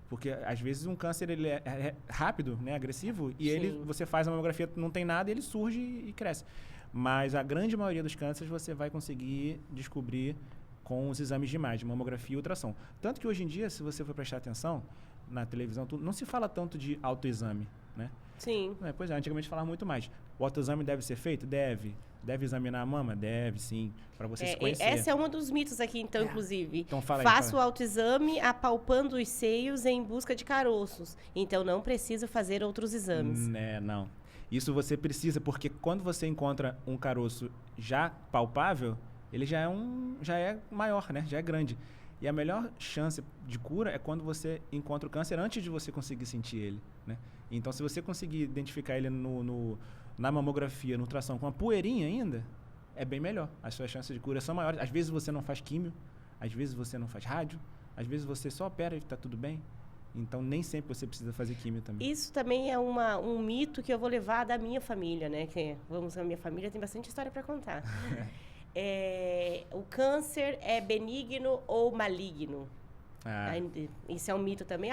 Porque, às vezes, um câncer ele é rápido, né, agressivo, e você faz a mamografia, não tem nada, ele surge e cresce. Mas a grande maioria dos cânceres você vai conseguir descobrir com os exames de imagem, mamografia e ultrassom. Tanto que, hoje em dia, se você for prestar atenção, na televisão, não se fala tanto de autoexame, né? Sim. Pois é, antigamente falava muito mais. O autoexame deve ser feito? Deve. Deve examinar a mama? Deve, sim. Para você se conhecer. Esse é um dos mitos aqui, então, inclusive. Então, fala aí, Faça o autoexame apalpando os seios em busca de caroços. Então, não precisa fazer outros exames. Não. Isso você precisa, porque quando você encontra um caroço já palpável, ele já é maior, né? Já é grande. E a melhor chance de cura é quando você encontra o câncer antes de você conseguir sentir ele, né? Então, se você conseguir identificar ele na mamografia, no ultrassom, com uma poeirinha ainda, é bem melhor. As suas chances de cura são maiores. Às vezes você não faz químio, às vezes você não faz rádio, às vezes você só opera e está tudo bem. Então, nem sempre você precisa fazer químio também. Isso também é um mito que eu vou levar da minha família, né? A minha família tem bastante história para contar. O câncer é benigno ou maligno? Isso é um mito também.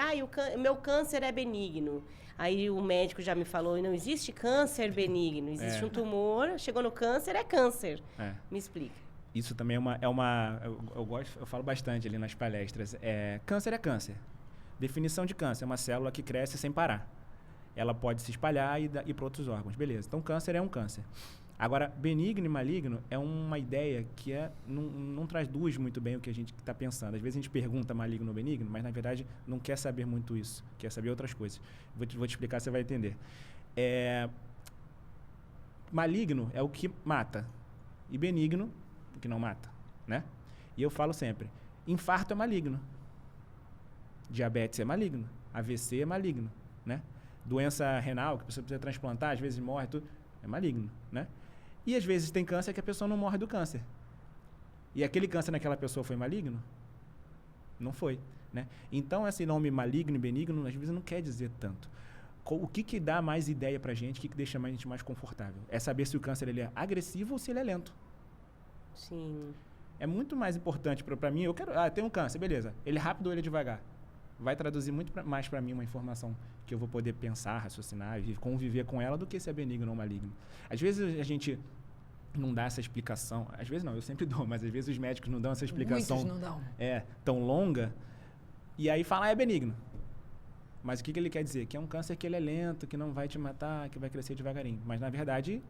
O meu câncer é benigno. Aí o médico já me falou, não existe câncer benigno. Existe um tumor, chegou no câncer, é câncer. Me explica. Isso também eu falo bastante ali nas palestras. Câncer é câncer. Definição de câncer, é uma célula que cresce sem parar. Ela pode se espalhar e ir para outros órgãos. Beleza, então câncer é um câncer. Agora, benigno e maligno é uma ideia que não traduz muito bem o que a gente está pensando. Às vezes a gente pergunta maligno ou benigno, mas na verdade não quer saber muito isso, quer saber outras coisas. Vou te explicar, você vai entender. Maligno é o que mata e benigno o que não mata, né? E eu falo sempre, infarto é maligno, diabetes é maligno, AVC é maligno, né? Doença renal, que a pessoa precisa transplantar, às vezes morre, tudo, é maligno, né? E às vezes tem câncer que a pessoa não morre do câncer. E aquele câncer naquela pessoa foi maligno? Não foi, né? Então, esse nome maligno e benigno, às vezes, não quer dizer tanto. O que dá mais ideia pra gente, o que deixa a gente mais confortável? É saber se o câncer ele é agressivo ou se ele é lento. Sim. É muito mais importante para mim, eu quero... tem um câncer, beleza. Ele é rápido ou ele é devagar? Vai traduzir muito mais para mim uma informação que eu vou poder pensar, raciocinar e conviver com ela do que se é benigno ou maligno. Às vezes a gente não dá essa explicação, às vezes não, eu sempre dou, mas às vezes os médicos não dão essa explicação. Muitos não dão. Tão longa, e aí fala, é benigno. Mas o que ele quer dizer? Que é um câncer que ele é lento, que não vai te matar, que vai crescer devagarinho. Mas, na verdade,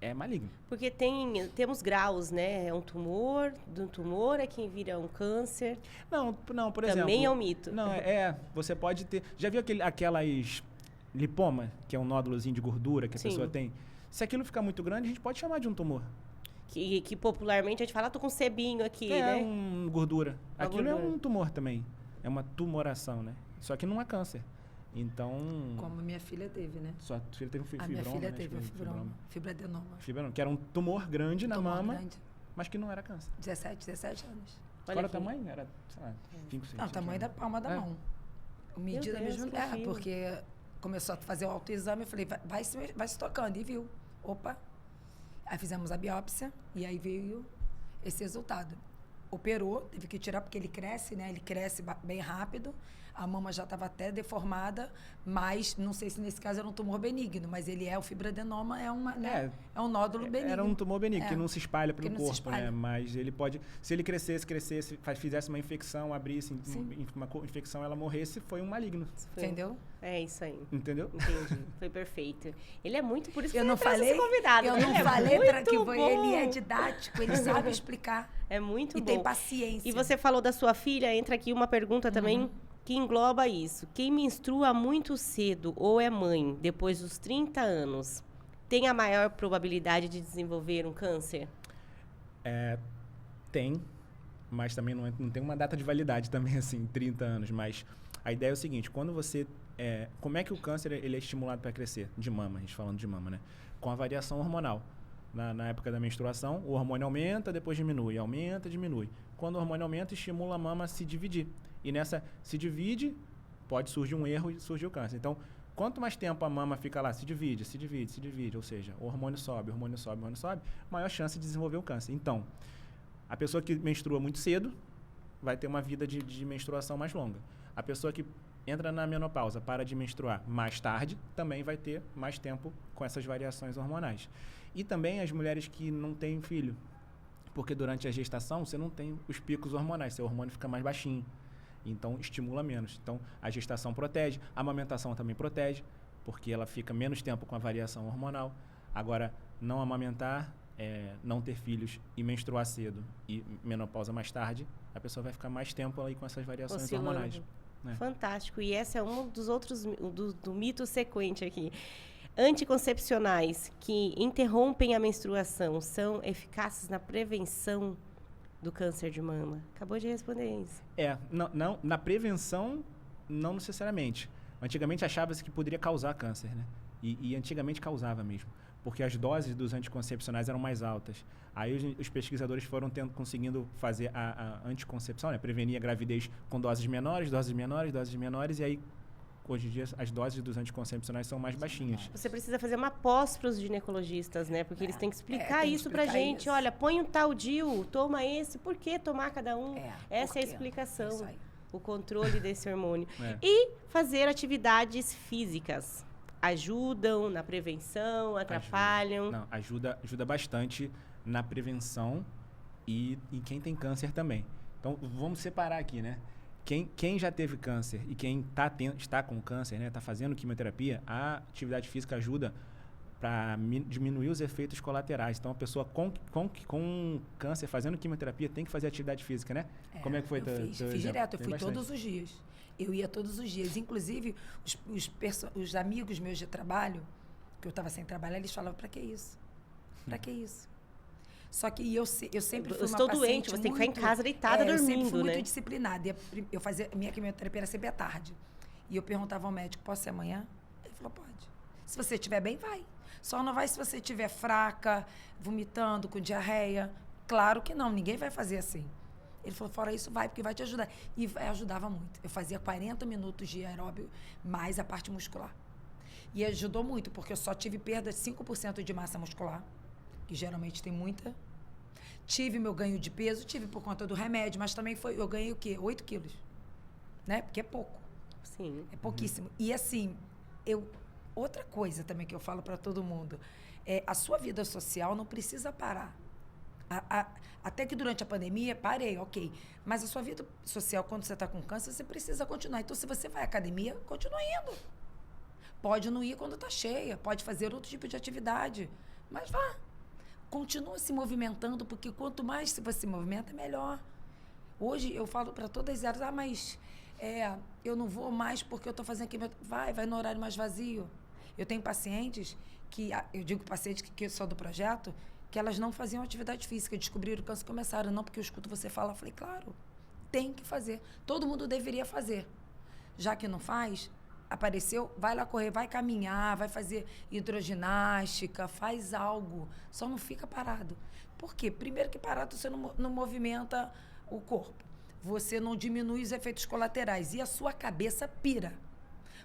é maligno. Porque temos graus, né? É um tumor, do tumor é quem vira um câncer. Não, por exemplo... Também é um mito. Não, você pode ter... Já viu aquelas lipoma, que é um nódulozinho de gordura que a pessoa tem? Se aquilo ficar muito grande, a gente pode chamar de um tumor. Que popularmente a gente fala, tô com um sebinho aqui, né? É gordura. Aquilo gordura. é um tumor também. É uma tumoração, né? Só que não é câncer. Então... Como minha filha teve, né? Sua filha teve um fibroma, minha filha né? teve um fibroadenoma. Fibroadenoma, que era um tumor grande na mama, grande. mas que não era câncer. 17 anos. Qual era o tamanho? Era, sei lá, 5, 6. O tamanho da palma da mão. Medida Deus, mesmo. Porque começou a fazer o autoexame, eu falei, vai se tocando. E viu. Opa. Aí fizemos a biópsia e aí veio esse resultado. Operou, teve que tirar porque ele cresce, né? Ele cresce bem rápido. A mama já estava até deformada, mas não sei se nesse caso era um tumor benigno, mas ele o fibroadenoma é um nódulo benigno. Era um tumor benigno, que não se espalha pelo corpo, né? espalha. Mas ele pode, se ele crescesse, fizesse uma infecção, abrisse uma infecção, ela morresse, foi um maligno. Entendeu? É isso aí. Entendeu? Entendi. Foi perfeito. Ele é muito, por isso que eu não falei, convidado. Eu não falei para que ele é didático, ele sabe explicar. É muito bom. E tem paciência. E você falou da sua filha, entra aqui uma pergunta também que engloba isso. Quem menstrua muito cedo ou é mãe depois dos 30 anos, tem a maior probabilidade de desenvolver um câncer? Tem, mas também não tem uma data de validade também, assim, 30 anos. Mas a ideia é o seguinte, quando você... como é que o câncer ele é estimulado para crescer? De mama, a gente falando de mama, né? Com a variação hormonal. Na época da menstruação, o hormônio aumenta, depois diminui, aumenta, diminui. Quando o hormônio aumenta, estimula a mama a se dividir. E nessa se divide, pode surgir um erro e surgir o câncer. Então, quanto mais tempo a mama fica lá, se divide, ou seja, o hormônio sobe, maior chance de desenvolver o câncer. Então, a pessoa que menstrua muito cedo vai ter uma vida de menstruação mais longa. A pessoa que entra na menopausa, para de menstruar mais tarde, também vai ter mais tempo com essas variações hormonais. E também as mulheres que não têm filho, porque durante a gestação você não tem os picos hormonais, seu hormônio fica mais baixinho, então estimula menos. Então a gestação protege, a amamentação também protege, porque ela fica menos tempo com a variação hormonal. Agora, não amamentar, não ter filhos e menstruar cedo e menopausa mais tarde, a pessoa vai ficar mais tempo aí com essas variações hormonais. Fantástico. E esse é um dos outros, do mito sequente aqui. Anticoncepcionais que interrompem a menstruação são eficazes na prevenção do câncer de mama? Acabou de responder isso. Não, na prevenção, não necessariamente. Antigamente achava-se que poderia causar câncer, né? E antigamente causava mesmo, porque as doses dos anticoncepcionais eram mais altas. Aí os pesquisadores foram conseguindo fazer a anticoncepção, né? Prevenir a gravidez com doses menores, e aí hoje em dia as doses dos anticoncepcionais são mais baixinhas. Você precisa fazer uma pós para os ginecologistas, né? Porque eles têm que explicar isso pra gente. Isso. Olha, põe um tal DIU, toma esse, por que tomar cada um? Essa é a explicação, o controle desse hormônio. E fazer atividades físicas. Ajudam na prevenção, atrapalham? Não, ajuda bastante na prevenção e em quem tem câncer também. Então, vamos separar aqui, né? Quem já teve câncer e quem está com câncer, né, está fazendo quimioterapia, a atividade física ajuda para diminuir os efeitos colaterais. Então, a pessoa com câncer fazendo quimioterapia tem que fazer atividade física, né? Como é que foi? Fiz direto, eu fui todos os dias. Eu ia todos os dias. Inclusive, os amigos meus de trabalho, que eu estava sem trabalhar, eles falavam, para que isso? Para que isso? Só que eu sempre fui uma estou doente, você tem que ficar em casa deitada dormindo, né? Eu sempre fui muito disciplinada. Eu fazia, minha quimioterapia era sempre à tarde. E eu perguntava ao médico, posso ser amanhã? Ele falou, pode. Se você estiver bem, vai. Só não vai se você estiver fraca, vomitando, com diarreia. Claro que não, ninguém vai fazer assim. Ele falou, fora isso, vai, porque vai te ajudar. E ajudava muito. Eu fazia 40 minutos de aeróbio, mais a parte muscular. E ajudou muito, porque eu só tive perda de 5% de massa muscular, que geralmente tem muita. Tive meu ganho de peso, tive por conta do remédio, mas também eu ganhei o quê? 8 quilos. Né? Porque é pouco. Sim. É pouquíssimo. E assim, outra coisa também que eu falo para todo mundo, a sua vida social não precisa parar. Até que durante a pandemia, parei, ok. Mas a sua vida social, quando você está com câncer, você precisa continuar. Então, se você vai à academia, continue indo. Pode não ir quando está cheia, pode fazer outro tipo de atividade. Mas vá. continua se movimentando, porque quanto mais você se movimenta, melhor. Hoje eu falo para todas elas, mas eu não vou mais porque eu estou fazendo aqui. Vai no horário mais vazio. Eu tenho pacientes que, eu digo pacientes que são do projeto, que elas não faziam atividade física, descobriram o câncer e começaram. Não, porque eu escuto você falar. Eu falei, claro, tem que fazer. Todo mundo deveria fazer. Já que não faz, apareceu, vai lá correr, vai caminhar, vai fazer hidroginástica, faz algo. Só não fica parado. Por quê? Primeiro que parado você não movimenta o corpo. Você não diminui os efeitos colaterais. E a sua cabeça pira.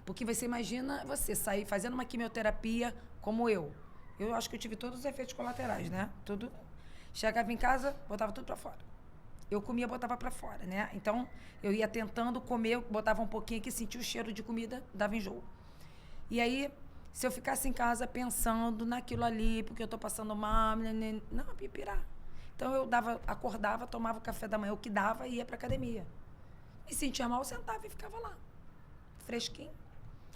Porque você imagina você sair fazendo uma quimioterapia como eu. Eu acho que eu tive todos os efeitos colaterais, né? Tudo. Chegava em casa, botava tudo para fora. Eu comia, botava para fora, né? Então, eu ia tentando comer, botava um pouquinho aqui, sentia o cheiro de comida, dava enjoo. E aí, se eu ficasse em casa pensando naquilo ali, porque eu tô passando mal, não, ia pirar. Então, eu acordava, tomava o café da manhã, o que dava, e ia pra academia. Me sentia mal, sentava e ficava lá, fresquinho.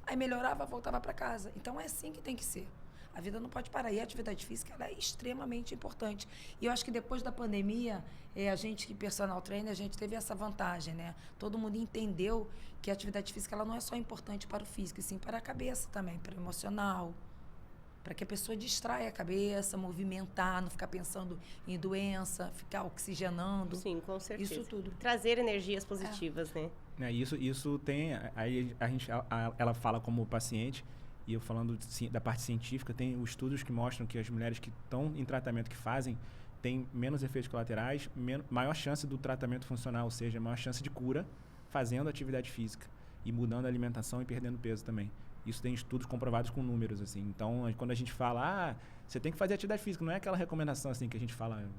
Aí melhorava, voltava para casa. Então, é assim que tem que ser. A vida não pode parar. E a atividade física ela é extremamente importante. E eu acho que depois da pandemia, a gente que personal trainer, a gente teve essa vantagem, né? Todo mundo entendeu que a atividade física ela não é só importante para o físico, e sim para a cabeça também, para o emocional, para que a pessoa distraia a cabeça, movimentar, não ficar pensando em doença, ficar oxigenando. Sim, com certeza. Isso tudo. Trazer energias positivas, né? Isso tem... Aí ela fala como paciente, e eu falando da parte científica, tem estudos que mostram que as mulheres que estão em tratamento, que fazem, têm menos efeitos colaterais, maior chance do tratamento funcionar, ou seja, maior chance de cura, fazendo atividade física e mudando a alimentação e perdendo peso também. Isso tem estudos comprovados com números, assim. Então, quando a gente fala, você tem que fazer atividade física, não é aquela recomendação, assim, que a gente fala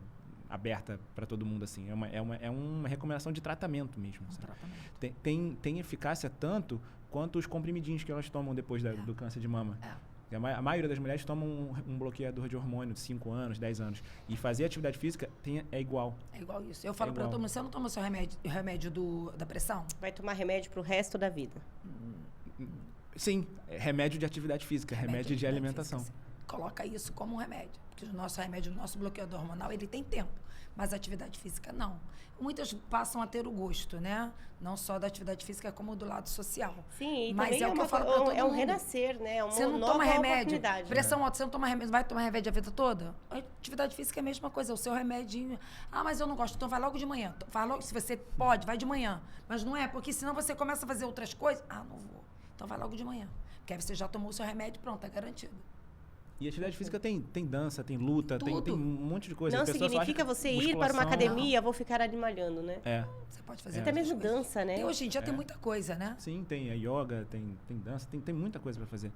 aberta para todo mundo, assim. É uma recomendação de tratamento mesmo. Assim. Tem eficácia tanto quanto os comprimidinhos que elas tomam depois do câncer de mama. A maioria das mulheres tomam um bloqueador de hormônio de 5 anos, 10 anos. E fazer atividade física é igual. É igual isso. Eu falo para todo mundo, você não toma seu remédio da pressão? Vai tomar remédio pro resto da vida. Sim, remédio de atividade física, remédio de alimentação. Física, coloca isso como um remédio. Porque o nosso remédio, o nosso bloqueador hormonal, ele tem tempo. Mas a atividade física, não. Muitas passam a ter o gosto, né? Não só da atividade física, como do lado social. Sim, mas também é o que eu falo para todo mundo. É um renascer, né? Você não toma remédio, pressão alta, você não toma remédio, vai tomar remédio a vida toda? A atividade física é a mesma coisa, o seu remedinho. Mas eu não gosto, então vai logo de manhã. Vai logo, se você pode, vai de manhã. Mas não é, porque senão você começa a fazer outras coisas. Não vou. Então vai logo de manhã. Porque aí você já tomou o seu remédio, pronto, é garantido. E atividade física tem dança, tem luta, tem um monte de coisa. Não significa você ir para uma academia, vou ficar ali malhando, né? Você pode fazer até mesmo dança, né? E hoje em dia tem muita coisa, né? Sim, tem a yoga, tem dança, tem muita coisa para fazer.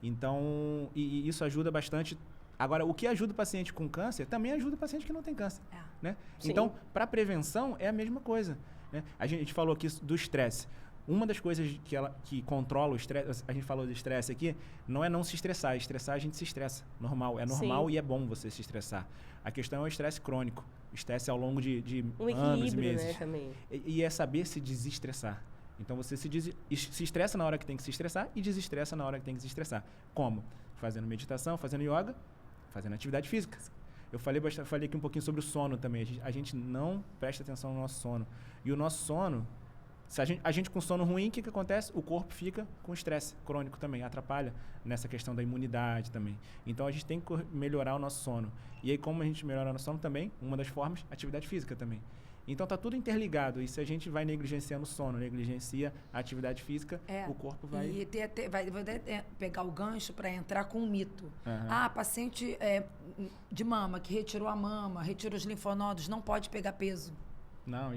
Então, e isso ajuda bastante. Agora, o que ajuda o paciente com câncer, também ajuda o paciente que não tem câncer. Né? Então, para prevenção, é a mesma coisa. Né? A gente falou aqui do estresse. Uma das coisas que controla o estresse, a gente falou de estresse aqui, não é não se estressar. Estressar, a gente se estressa. Normal. É normal e é bom você se estressar. A questão é o estresse crônico. O estresse ao longo de anos e meses. Né, também. E é saber se desestressar. Então, você se estressa na hora que tem que se estressar e desestressa na hora que tem que se estressar. Como? Fazendo meditação, fazendo yoga, fazendo atividade física. Eu falei aqui um pouquinho sobre o sono também. A gente não presta atenção no nosso sono. E o nosso sono... Se a gente com sono ruim, o que acontece? O corpo fica com estresse crônico também, atrapalha nessa questão da imunidade também. Então, a gente tem que melhorar o nosso sono. E aí, como a gente melhora o nosso sono também, uma das formas, atividade física também. Então, tá tudo interligado. E se a gente vai negligenciando o sono, negligencia a atividade física, o corpo vai... E vai pegar o gancho para entrar com um mito. Paciente de mama, que retirou a mama, retirou os linfonodos, não pode pegar peso. Não,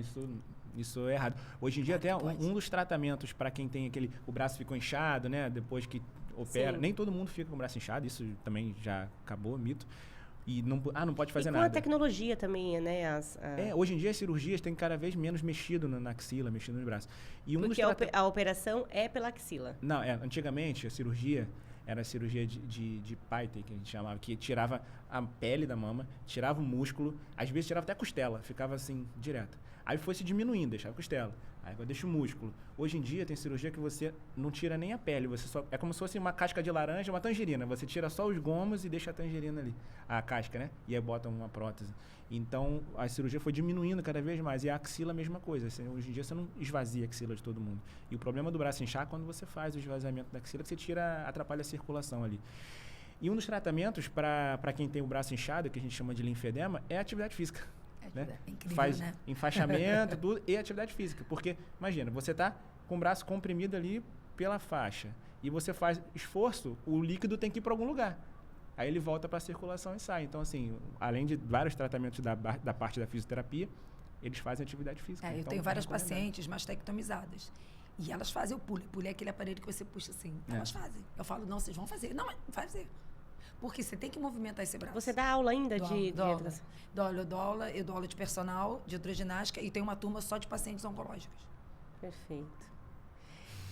isso é errado. Hoje em dia, até um dos tratamentos para quem tem o braço ficou inchado, né? Depois que opera. Sim. Nem todo mundo fica com o braço inchado, isso também já acabou, mito. E não pode fazer nada. E com a tecnologia também, né? Hoje em dia as cirurgias têm cada vez menos mexido na axila, mexido no braço. E porque a operação é pela axila. Não, antigamente a cirurgia era a cirurgia de Paite, que a gente chamava, que tirava a pele da mama, tirava o músculo, às vezes tirava até a costela, ficava assim, direto. Aí foi se diminuindo, deixava a costela. Aí agora deixa o músculo. Hoje em dia tem cirurgia que você não tira nem a pele, você só é como se fosse uma casca de laranja, uma tangerina. Você tira só os gomos e deixa a tangerina ali, a casca, né? E aí bota uma prótese. Então a cirurgia foi diminuindo cada vez mais. E a axila a mesma coisa. Hoje em dia você não esvazia a axila de todo mundo. E o problema do braço inchar é quando você faz o esvaziamento da axila, que você tira, atrapalha a circulação ali. E um dos tratamentos para quem tem o braço inchado, que a gente chama de linfedema, é a atividade física. Né? É incrível, faz né? enfaixamento, tudo, e atividade física. Porque, imagina, você tá com o braço comprimido ali pela faixa e você faz esforço, o líquido tem que ir para algum lugar. Aí ele volta para a circulação e sai. Então, assim, além de vários tratamentos da parte da fisioterapia, eles fazem atividade física. Eu então, tenho várias pacientes mastectomizadas. E elas fazem o pule. Pule é aquele aparelho que você puxa assim. Elas fazem. Eu falo, não, vocês vão fazer. Não, mas vai fazer. Porque você tem que movimentar esse braço. Você dá aula ainda de Dou educação? eu dou aula de personal, de hidroginástica e tenho uma turma só de pacientes oncológicos. Perfeito.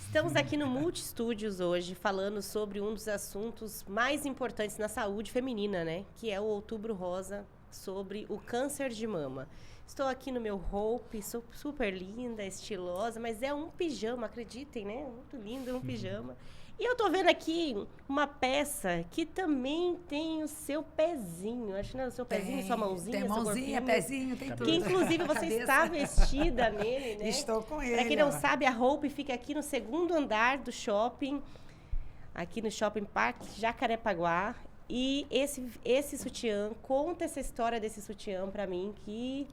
Estamos aqui no Multistúdios hoje falando sobre um dos assuntos mais importantes na saúde feminina, né? Que é o Outubro Rosa, sobre o câncer de mama. Estou aqui no meu Hope, sou super linda, estilosa, mas é um pijama, acreditem, né? Muito lindo, um pijama. E eu tô vendo aqui uma peça que também tem o seu pezinho. Acho que não é o seu pezinho, sua mãozinha, tem seu mãozinha, corpinho. pezinho, tem tudo. Que inclusive você está vestida nele, né? Estou com ele. Para quem não sabe, a Hope fica aqui no segundo andar do shopping, aqui no Shopping Park Jacarepaguá. E esse sutiã, conta essa história desse sutiã para mim, que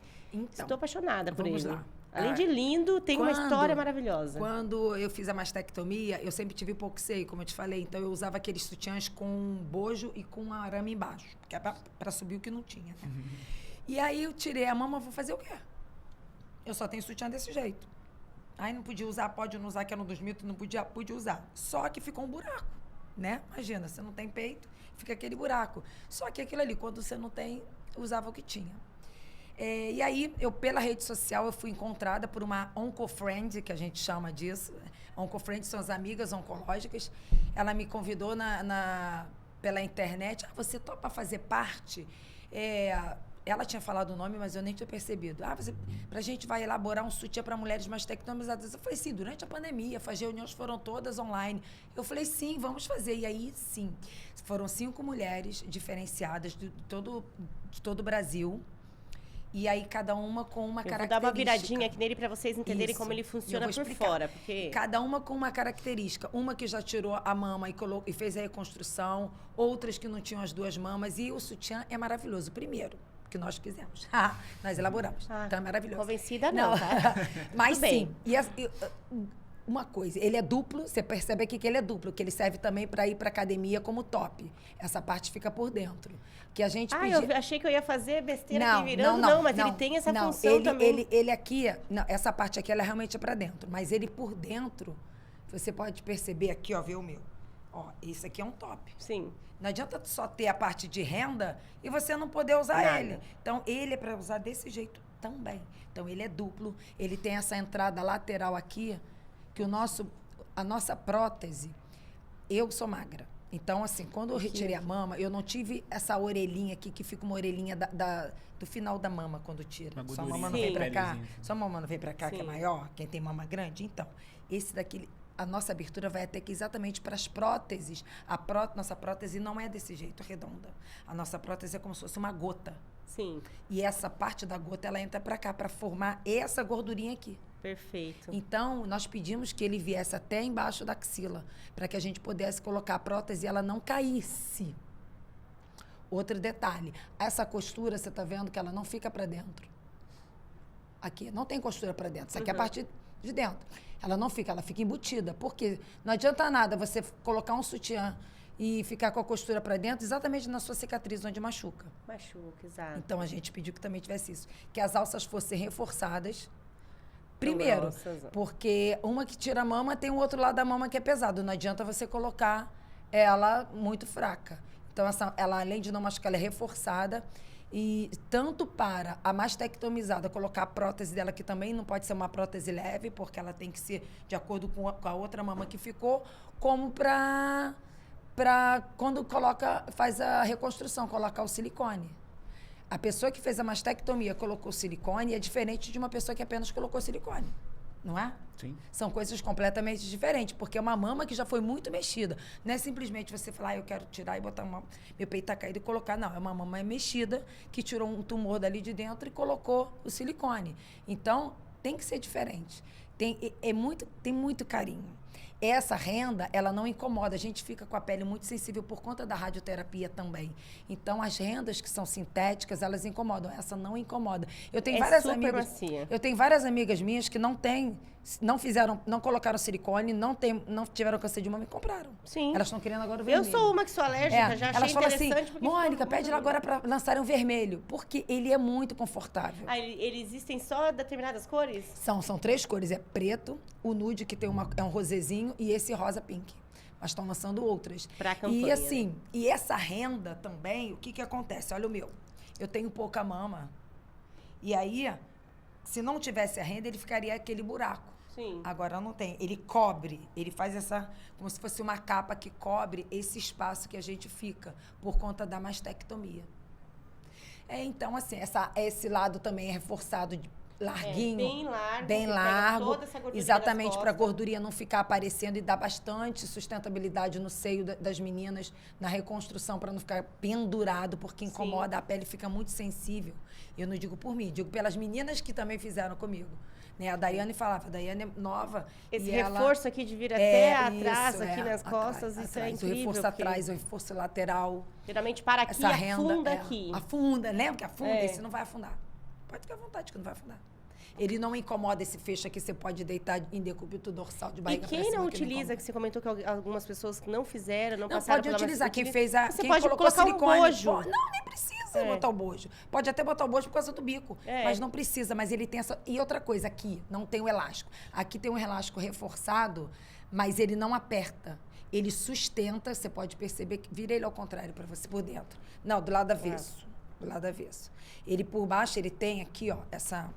estou apaixonada por ele. Vamos lá. Além de lindo, tem uma história maravilhosa. Quando eu fiz a mastectomia, eu sempre tive hipoxia, como eu te falei. Então, eu usava aqueles sutiãs com bojo e com arame embaixo, que é para subir o que não tinha, né? E aí, eu tirei a mama, vou fazer o quê? Eu só tenho sutiã desse jeito. Aí, não podia usar, pode não usar, que era um dos mitos, não podia usar. Só que ficou um buraco, né? Imagina, você não tem peito, fica aquele buraco. Só que aquilo ali, quando você não tem, usava o que tinha. E aí, pela rede social, eu fui encontrada por uma oncofriend, que a gente chama disso. Oncofriend são as amigas oncológicas. Ela me convidou pela internet. Você topa fazer parte? Ela tinha falado o nome, mas eu nem tinha percebido. Pra gente vai elaborar um sutiã para mulheres mastectomizadas. Eu falei, sim, durante a pandemia, as reuniões foram todas online. Eu falei, sim, vamos fazer. E aí, sim, foram 5 mulheres diferenciadas de todo o Brasil. E aí, cada uma com uma característica. Eu vou dar uma viradinha aqui nele para vocês entenderem como ele funciona por fora. Porque... Cada uma com uma característica. Uma que já tirou a mama e fez a reconstrução. Outras que não tinham as 2 mamas. E o sutiã é maravilhoso. Primeiro, que nós fizemos. Nós elaboramos. Então, é maravilhoso. Convencida não, tá? Mas sim. Uma coisa, ele é duplo, você percebe aqui que ele é duplo, que ele serve também para ir para academia como top. Essa parte fica por dentro. Que a gente eu achei que eu ia fazer besteira aqui virando. Não, mas ele tem essa função também. Ele aqui, essa parte aqui, ela realmente é para dentro. Mas ele por dentro, você pode perceber aqui, ó, vê o meu. Ó, esse aqui é um top. Sim. Não adianta só ter a parte de renda e você não poder usar ele. Então, ele é para usar desse jeito também. Então, ele é duplo, ele tem essa entrada lateral aqui, que a nossa prótese, eu sou magra. Então, assim, quando eu retirei a mama, eu não tive essa orelhinha aqui, que fica uma orelhinha do final da mama quando tira. Sua mama não vem pra cá? Sua mama não vem pra cá, que é maior? Quem tem mama grande? Então, esse daqui, a nossa abertura vai até que exatamente para as próteses. Nossa prótese não é desse jeito, redonda. A nossa prótese é como se fosse uma gota. Sim. E essa parte da gota, ela entra pra cá, para formar essa gordurinha aqui. Perfeito. Então, nós pedimos que ele viesse até embaixo da axila, para que a gente pudesse colocar a prótese e ela não caísse. Outro detalhe, essa costura, você está vendo que ela não fica para dentro. Aqui, não tem costura para dentro. Isso aqui é a parte de dentro. Ela não fica, ela fica embutida. Porque não adianta nada você colocar um sutiã e ficar com a costura para dentro, exatamente na sua cicatriz, onde machuca. Machuca, exato. Então, a gente pediu que também tivesse isso. Que as alças fossem reforçadas. Primeiro, porque uma que tira a mama tem o outro lado da mama que é pesado. Não adianta você colocar ela muito fraca. Então, ela, além de não machucar, ela é reforçada. E tanto para a mastectomizada colocar a prótese dela, que também não pode ser uma prótese leve, porque ela tem que ser de acordo com a outra mama que ficou, como para para quando faz a reconstrução, colocar o silicone. A pessoa que fez a mastectomia colocou silicone é diferente de uma pessoa que apenas colocou silicone, não é? Sim. São coisas completamente diferentes, porque é uma mama que já foi muito mexida. Não é simplesmente você falar, eu quero tirar e botar meu peito tá caído e colocar. Não, é uma mama mexida que tirou um tumor dali de dentro e colocou o silicone. Então, tem que ser diferente. Tem muito carinho. Essa renda, ela não incomoda. A gente fica com a pele muito sensível por conta da radioterapia também. Então, as rendas que são sintéticas, elas incomodam. Essa não incomoda. Eu tenho várias amigas minhas que não colocaram silicone, não tiveram câncer de mama e compraram. Sim. Elas estão querendo agora o vermelho. Eu sou uma que sou alérgica, já achei elas falam interessante. Assim, Mônica, pede lá agora para lançarem um vermelho, porque ele é muito confortável. Ah, ele existem só determinadas cores? São 3 cores. É preto, o nude, que é um rosezinho, e esse rosa pink. Mas estão lançando outras. Pra campanha. E assim, e essa renda também, o que acontece? Olha o meu. Eu tenho pouca mama. E aí, se não tivesse a renda, ele ficaria aquele buraco. Sim. Agora não tem. Ele cobre, ele faz como se fosse uma capa que cobre esse espaço que a gente fica por conta da mastectomia. Então, assim, esse lado também é reforçado de larguinho, bem largo, toda essa gordurinha exatamente para a gordurinha não ficar aparecendo e dar bastante sustentabilidade no seio das meninas na reconstrução para não ficar pendurado, porque incomoda. Sim. A pele fica muito sensível. Eu não digo por mim, digo pelas meninas que também fizeram comigo. Né? A Daiane falava, a Daiane é nova. Esse reforço aqui de vir até atrás, aqui nas costas, isso é incrível. O reforço atrás, o reforço lateral. Geralmente para aqui, essa renda, afunda aqui. Afunda, lembra que afunda? Esse não vai afundar. Pode ficar à vontade que não vai afundar. Ele não incomoda esse fecho aqui, você pode deitar em decúbito dorsal de barriga pra cima. E quem não utiliza, que você comentou que algumas pessoas não fizeram, não passaram passaram pela... Pode utilizar, quem pode colocou silicone. Um bojo. Não, nem precisa botar o bojo. Pode até botar o bojo por causa do bico, mas não precisa. Mas ele tem essa... E outra coisa, aqui não tem o elástico. Aqui tem um elástico reforçado, mas ele não aperta. Ele sustenta, você pode perceber que vira ele ao contrário para você por dentro. Não, do lado avesso. Do lado avesso. Ele por baixo, ele tem aqui, ó, essa...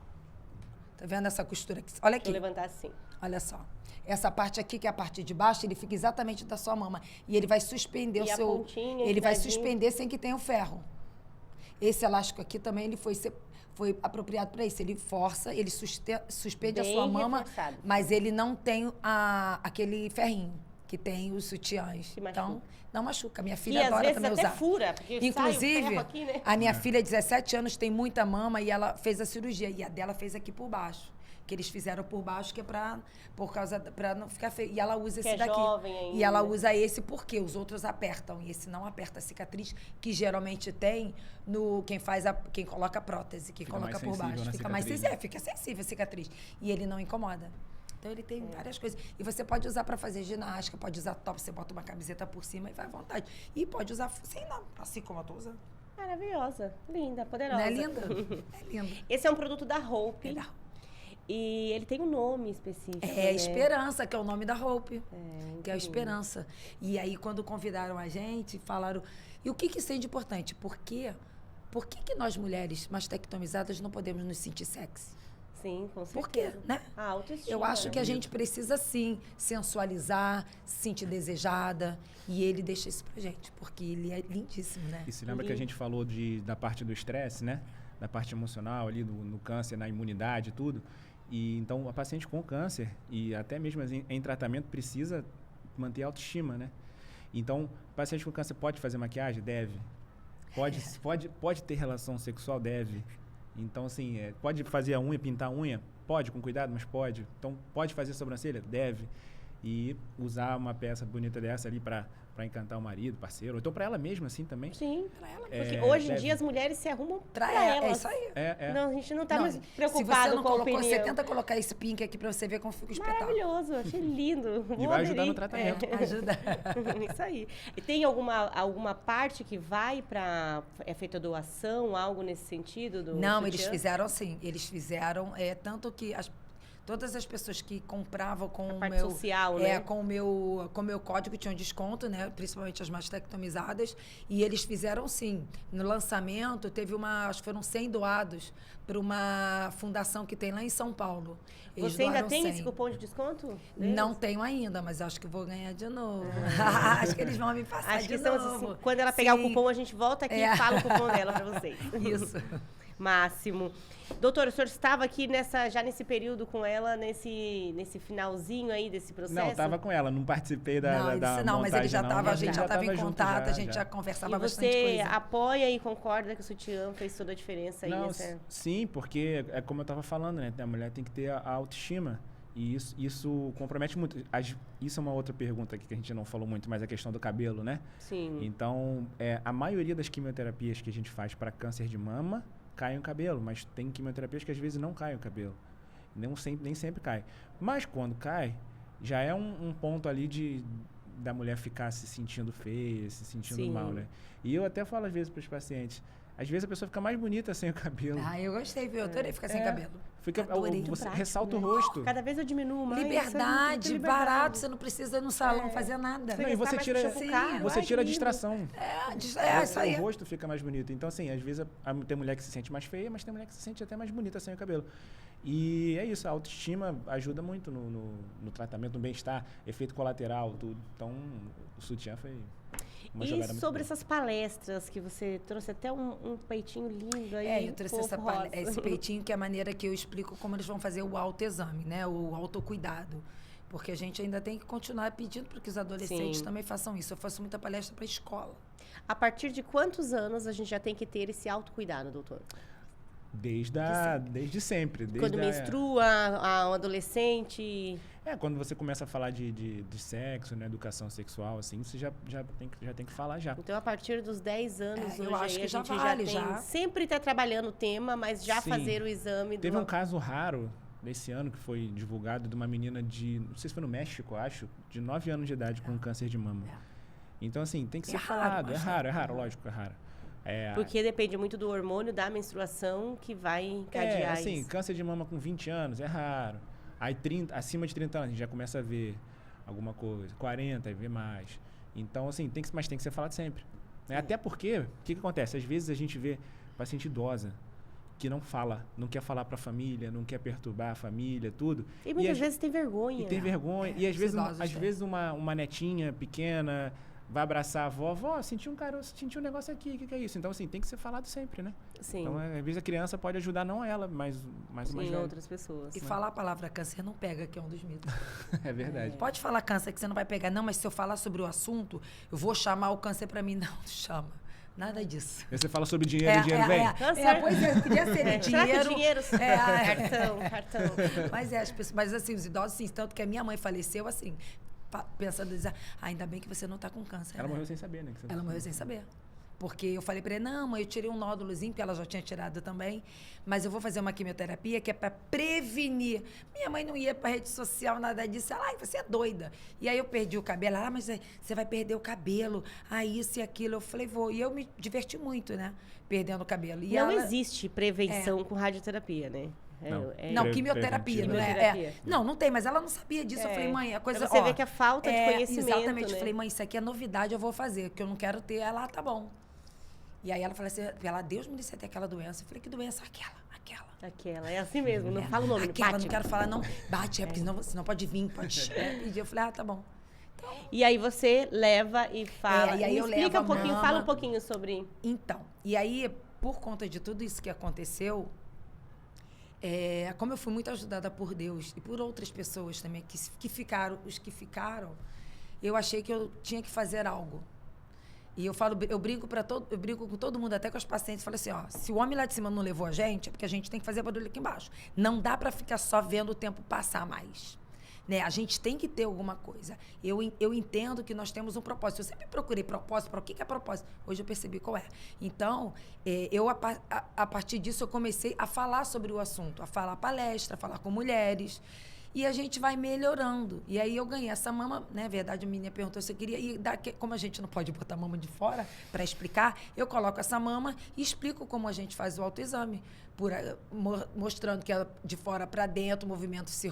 Tá vendo essa costura aqui? Olha aqui. Vou levantar assim. Olha só. Essa parte aqui, que é a parte de baixo, ele fica exatamente da sua mama. E ele vai suspender e o seu... pontinha, ele vai suspender sem que tenha o ferro. Esse elástico aqui também, ele foi apropriado para isso. Ele força, ele suspende bem a sua mama, reforçado. Mas ele não tem aquele ferrinho que tem os sutiãs. Então, não machuca. Minha filha adora também usar. E às vezes até fura, porque inclusive, sai o ferro aqui, né? A minha filha, 17 anos, tem muita mama e ela fez a cirurgia. E a dela fez aqui por baixo. Que eles fizeram por baixo, que é pra não ficar feio. E ela usa esse daqui. Jovem ainda. E ela usa esse porque os outros apertam. E esse não aperta a cicatriz, que geralmente tem no quem coloca a prótese, que coloca por baixo. Fica mais sensível, fica sensível a cicatriz. E ele não incomoda. Então, ele tem várias coisas. E você pode usar para fazer ginástica, pode usar top, você bota uma camiseta por cima e vai à vontade. E pode usar assim como eu tô usando. Maravilhosa, linda, poderosa. Não é linda? É linda. Esse é um produto da Hope. E ele tem um nome específico. É Esperança, que é o nome da Hope. Que é a Esperança. E aí, quando convidaram a gente, falaram... E o que isso é de importante? Por que nós, mulheres mastectomizadas, não podemos nos sentir sexy? Sim, com certeza. Por quê, né? A autoestima. Eu acho que a gente precisa, sim, sensualizar, se sentir desejada. E ele deixa isso pra gente, porque ele é lindíssimo, né? E se lembra que a gente falou da parte do estresse, né? Da parte emocional ali, no câncer, na imunidade e tudo. E então, a paciente com câncer, e até mesmo em tratamento, precisa manter a autoestima, né? Então, o paciente com câncer pode fazer maquiagem? Deve. Pode ter relação sexual? Deve. Então, assim, pode fazer a unha, pintar a unha? Pode, com cuidado, mas pode. Então, pode fazer sobrancelha? Deve. E usar uma peça bonita dessa ali para encantar o marido, parceiro. Ou então para ela mesma, assim, também. Sim, para ela. Porque hoje em dia as mulheres se arrumam para elas. É isso aí. Não, a gente não está mais preocupado se você não com a opinião. Você tenta colocar esse pink aqui para você ver como fica o espetáculo. Maravilhoso, achei lindo. E vai ajudar no tratamento. Ajuda. Isso aí. E tem alguma parte que vai para... É feita doação, algo nesse sentido? Não, eles fizeram assim. Eles fizeram, tanto que... Todas as pessoas que compravam com A o parte meu... social, né? Com o meu código tinham desconto, né? Principalmente as mastectomizadas. E eles fizeram, sim. No lançamento, teve acho que foram 100 doados para uma fundação que tem lá em São Paulo. Eles Você ainda doaram tem 100. esse cupom de desconto? deles? Não tenho ainda, mas acho que vou ganhar de novo. Acho que eles vão me passar Acho de que novo. quando ela pegar o Sim. cupom, a gente volta aqui e fala o cupom dela para vocês. Isso. Máximo. Doutor, o senhor estava aqui já nesse período com ela, nesse finalzinho aí desse processo? Não, estava com ela, não participei da Não, mas ele já estava, a gente já estava em junto contato, a gente já conversava E bastante você coisa. apoia e concorda que o sutiã fez toda a diferença aí? Não, sim, porque é como eu estava falando, né? A mulher tem que ter a autoestima. E isso compromete muito. Isso é uma outra pergunta aqui que a gente não falou muito, mas a questão do cabelo, né? Sim. Então, a maioria das quimioterapias que a gente faz para câncer de mama cai o cabelo, mas tem quimioterapias que às vezes não caem o cabelo. Nem sempre cai. Mas quando cai, já é um ponto ali da mulher ficar se sentindo feia, se sentindo Sim. mal, né? E eu até falo às vezes para os pacientes, às vezes a pessoa fica mais bonita sem o cabelo. Eu gostei, viu? Eu adorei ficar sem cabelo. Adorei. Você Prático, ressalta né? o rosto. Cada vez eu diminuo mais. Liberdade, barato, você não precisa ir no salão fazer nada. Não, e você mais tira, puxar pro carro. você Ai, tira a que lindo. distração. Isso aí. O rosto fica mais bonito. Então, assim, às vezes tem mulher que se sente mais feia, mas tem mulher que se sente até mais bonita sem o cabelo. E é isso, a autoestima ajuda muito no tratamento, no bem-estar, efeito colateral, tudo. Então, o sutiã foi uma jogada E muito sobre boa. essas palestras que você trouxe até um peitinho lindo aí. Eu trouxe fofo, rosa. esse peitinho, que é a maneira que eu explico como eles vão fazer o autoexame, né? O autocuidado. Porque a gente ainda tem que continuar pedindo para que os adolescentes Sim. também façam isso. Eu faço muita palestra para a escola. A partir de quantos anos a gente já tem que ter esse autocuidado, doutor? Desde sempre. Quando menstrua, um adolescente... Quando você começa a falar de sexo, né, educação sexual, assim, você já tem que falar já. Então, a partir dos 10 anos, eu hoje acho aí, que a já gente vale, já tem... já. Sempre está trabalhando o tema, mas já Sim. fazer o exame... Teve um caso raro nesse ano que foi divulgado de uma menina não sei se foi no México, acho, de 9 anos de idade com câncer de mama. Então, assim, tem que ser falado. É raro, lógico, é raro. Porque depende muito do hormônio da menstruação que vai encadear assim, isso. câncer de mama com 20 anos é raro. Aí acima de 30 anos a gente já começa a ver alguma coisa. 40, aí vê mais. Então, assim, mas tem que ser falado sempre. Né? Até porque, o que acontece? Às vezes a gente vê paciente idosa que não fala, não quer falar para a família, não quer perturbar a família, tudo. E muitas vezes tem vergonha. E tem vergonha. E às idosos vezes uma netinha pequena vai abraçar a avó, senti um negócio aqui, o que é isso? Então, assim, tem que ser falado sempre, né? Sim. Então, às vezes a criança pode ajudar não ela, mas mais Sim, outras pessoas. E falar a palavra câncer não pega, que é um dos mitos. É verdade. Pode falar câncer que você não vai pegar, não, mas se eu falar sobre o assunto, eu vou chamar o câncer para mim. Não chama. Nada disso. Você fala sobre dinheiro e dinheiro vem? Câncer. Eu queria ser Será que dinheiro. dinheiro? Cartão. Mas assim, os idosos, sim, tanto que a minha mãe faleceu assim, pensando, dizer, ainda bem que você não está com câncer. Ela né? morreu sem saber, né? Ela morreu sem saber. Porque eu falei para ela, não, mãe, eu tirei um nódulozinho, porque ela já tinha tirado também, mas eu vou fazer uma quimioterapia que é para prevenir. Minha mãe não ia para rede social, nada disso. Ela, você é doida. E aí eu perdi o cabelo. Ela, mas você vai perder o cabelo. Isso e aquilo. Eu falei, vou. E eu me diverti muito, né? Perdendo o cabelo. E não existe prevenção com radioterapia, né? Não, quimioterapia, não é? Não tem, mas ela não sabia disso. Eu falei, mãe, a coisa... Pra você vê que a falta de conhecimento, exatamente. né? Eu falei, mãe, isso aqui é novidade, eu vou fazer, porque eu não quero ter. Ela, tá bom. E aí ela falou assim, Deus me disse até aquela doença. Eu falei, que doença? Aquela. É assim mesmo, não fala o nome, aquela, bate. não quero falar, não. Bate, porque senão pode vir, pode pedir. Eu falei, tá bom. Então, e aí você leva e fala. E aí eu explica levo um pouquinho, mama. fala um pouquinho sobre... Então, e aí, por conta de tudo isso que aconteceu, como eu fui muito ajudada por Deus e por outras pessoas também que ficaram, eu achei que eu tinha que fazer algo. E eu brinco com todo mundo, até com os pacientes, falo assim, se o homem lá de cima não levou a gente, é porque a gente tem que fazer barulho aqui embaixo. Não dá para ficar só vendo o tempo passar mais. Né? A gente tem que ter alguma coisa. Eu entendo que nós temos um propósito. Eu sempre procurei propósito. Para o que é propósito? Hoje eu percebi qual é. Então, a partir disso, eu comecei a falar sobre o assunto, a falar palestra, a falar com mulheres. e a gente vai melhorando. E aí eu ganhei essa mama, né? Na verdade, a menina perguntou se eu queria. E como a gente não pode botar a mama de fora para explicar, eu coloco essa mama e explico como a gente faz o autoexame. Mostrando que ela de fora para dentro, movimentos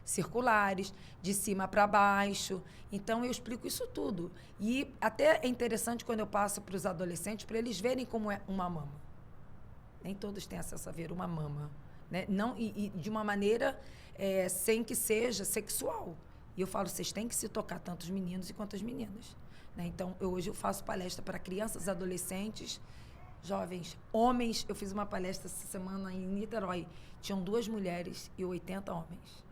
circulares, de cima para baixo. Então, eu explico isso tudo. E até é interessante quando eu passo para os adolescentes, para eles verem como é uma mama. Nem todos têm acesso a ver uma mama. Né? Não, e de uma maneira sem que seja sexual. E eu falo, vocês têm que se tocar, tanto os meninos quanto as meninas. Né? Então, hoje eu faço palestra para crianças, adolescentes, jovens, homens. Eu fiz uma palestra essa semana em Niterói. Tinham 2 mulheres e 80 homens.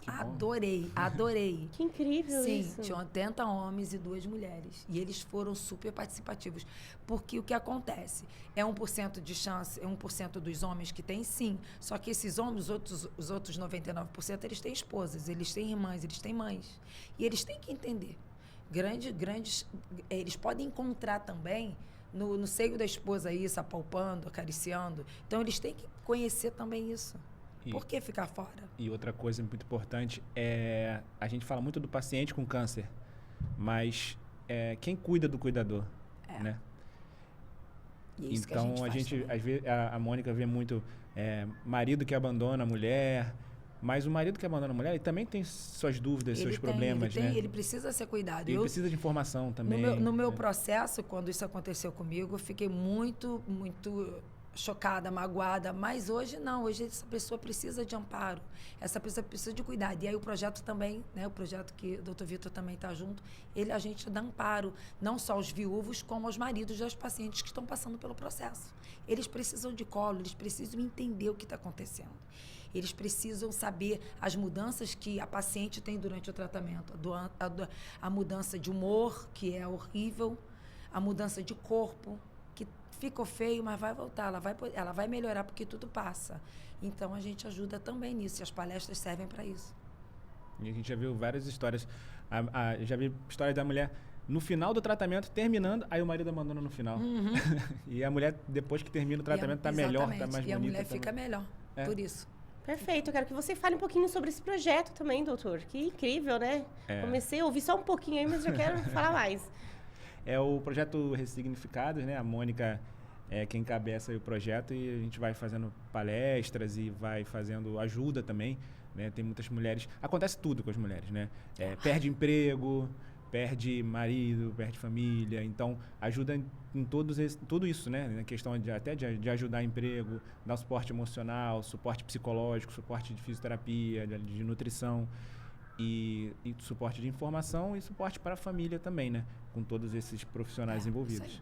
Adorei. Que incrível isso. Sim, tinham 80 homens e 2 mulheres. E eles foram super participativos. Porque o que acontece? É 1% de chance, é 1% dos homens que tem, sim. Só que esses homens, os outros 99%, eles têm esposas, eles têm irmãs, eles têm mães. E eles têm que entender. Eles podem encontrar também no seio da esposa isso, apalpando, acariciando. Então, eles têm que conhecer também isso. Por que ficar fora? E outra coisa muito importante é... A gente fala muito do paciente com câncer, mas quem cuida do cuidador, né? Isso então, que a gente às vezes, a Mônica vê muito marido que abandona a mulher, mas o marido que abandona a mulher, ele também tem suas dúvidas, seus problemas, né? Ele precisa ser cuidado. Ele precisa de informação também. No meu processo, quando isso aconteceu comigo, eu fiquei muito chocada, magoada, mas hoje não, hoje essa pessoa precisa de amparo, essa pessoa precisa de cuidado. E aí o projeto também, né, o projeto que o Dr. Vitor também está junto, a gente dá amparo, não só aos viúvos, como aos maridos das pacientes que estão passando pelo processo. Eles precisam de colo, eles precisam entender o que está acontecendo. Eles precisam saber as mudanças que a paciente tem durante o tratamento, a mudança de humor, que é horrível, a mudança de corpo, ficou feio, mas vai voltar, ela vai melhorar porque tudo passa. Então, a gente ajuda também nisso, e as palestras servem para isso. E a gente já viu várias histórias. Já vi história da mulher no final do tratamento, terminando, aí o marido abandona no final. Uhum. E a mulher, depois que termina o tratamento, está melhor, está mais bonita. E a mulher fica melhor, por isso. Perfeito, eu quero que você fale um pouquinho sobre esse projeto também, doutor. Que incrível, né? Comecei a ouvir só um pouquinho aí, mas já quero falar mais. É o projeto Ressignificados, né? A Mônica é quem encabeça o projeto e a gente vai fazendo palestras e vai fazendo ajuda também, né? Tem muitas mulheres... Acontece tudo com as mulheres, né? Perde emprego, perde marido, perde família. Então, ajuda em tudo isso, né? Na questão de ajudar emprego, dar suporte emocional, suporte psicológico, suporte de fisioterapia, de nutrição. E suporte de informação e suporte para a família também, né? Com todos esses profissionais envolvidos.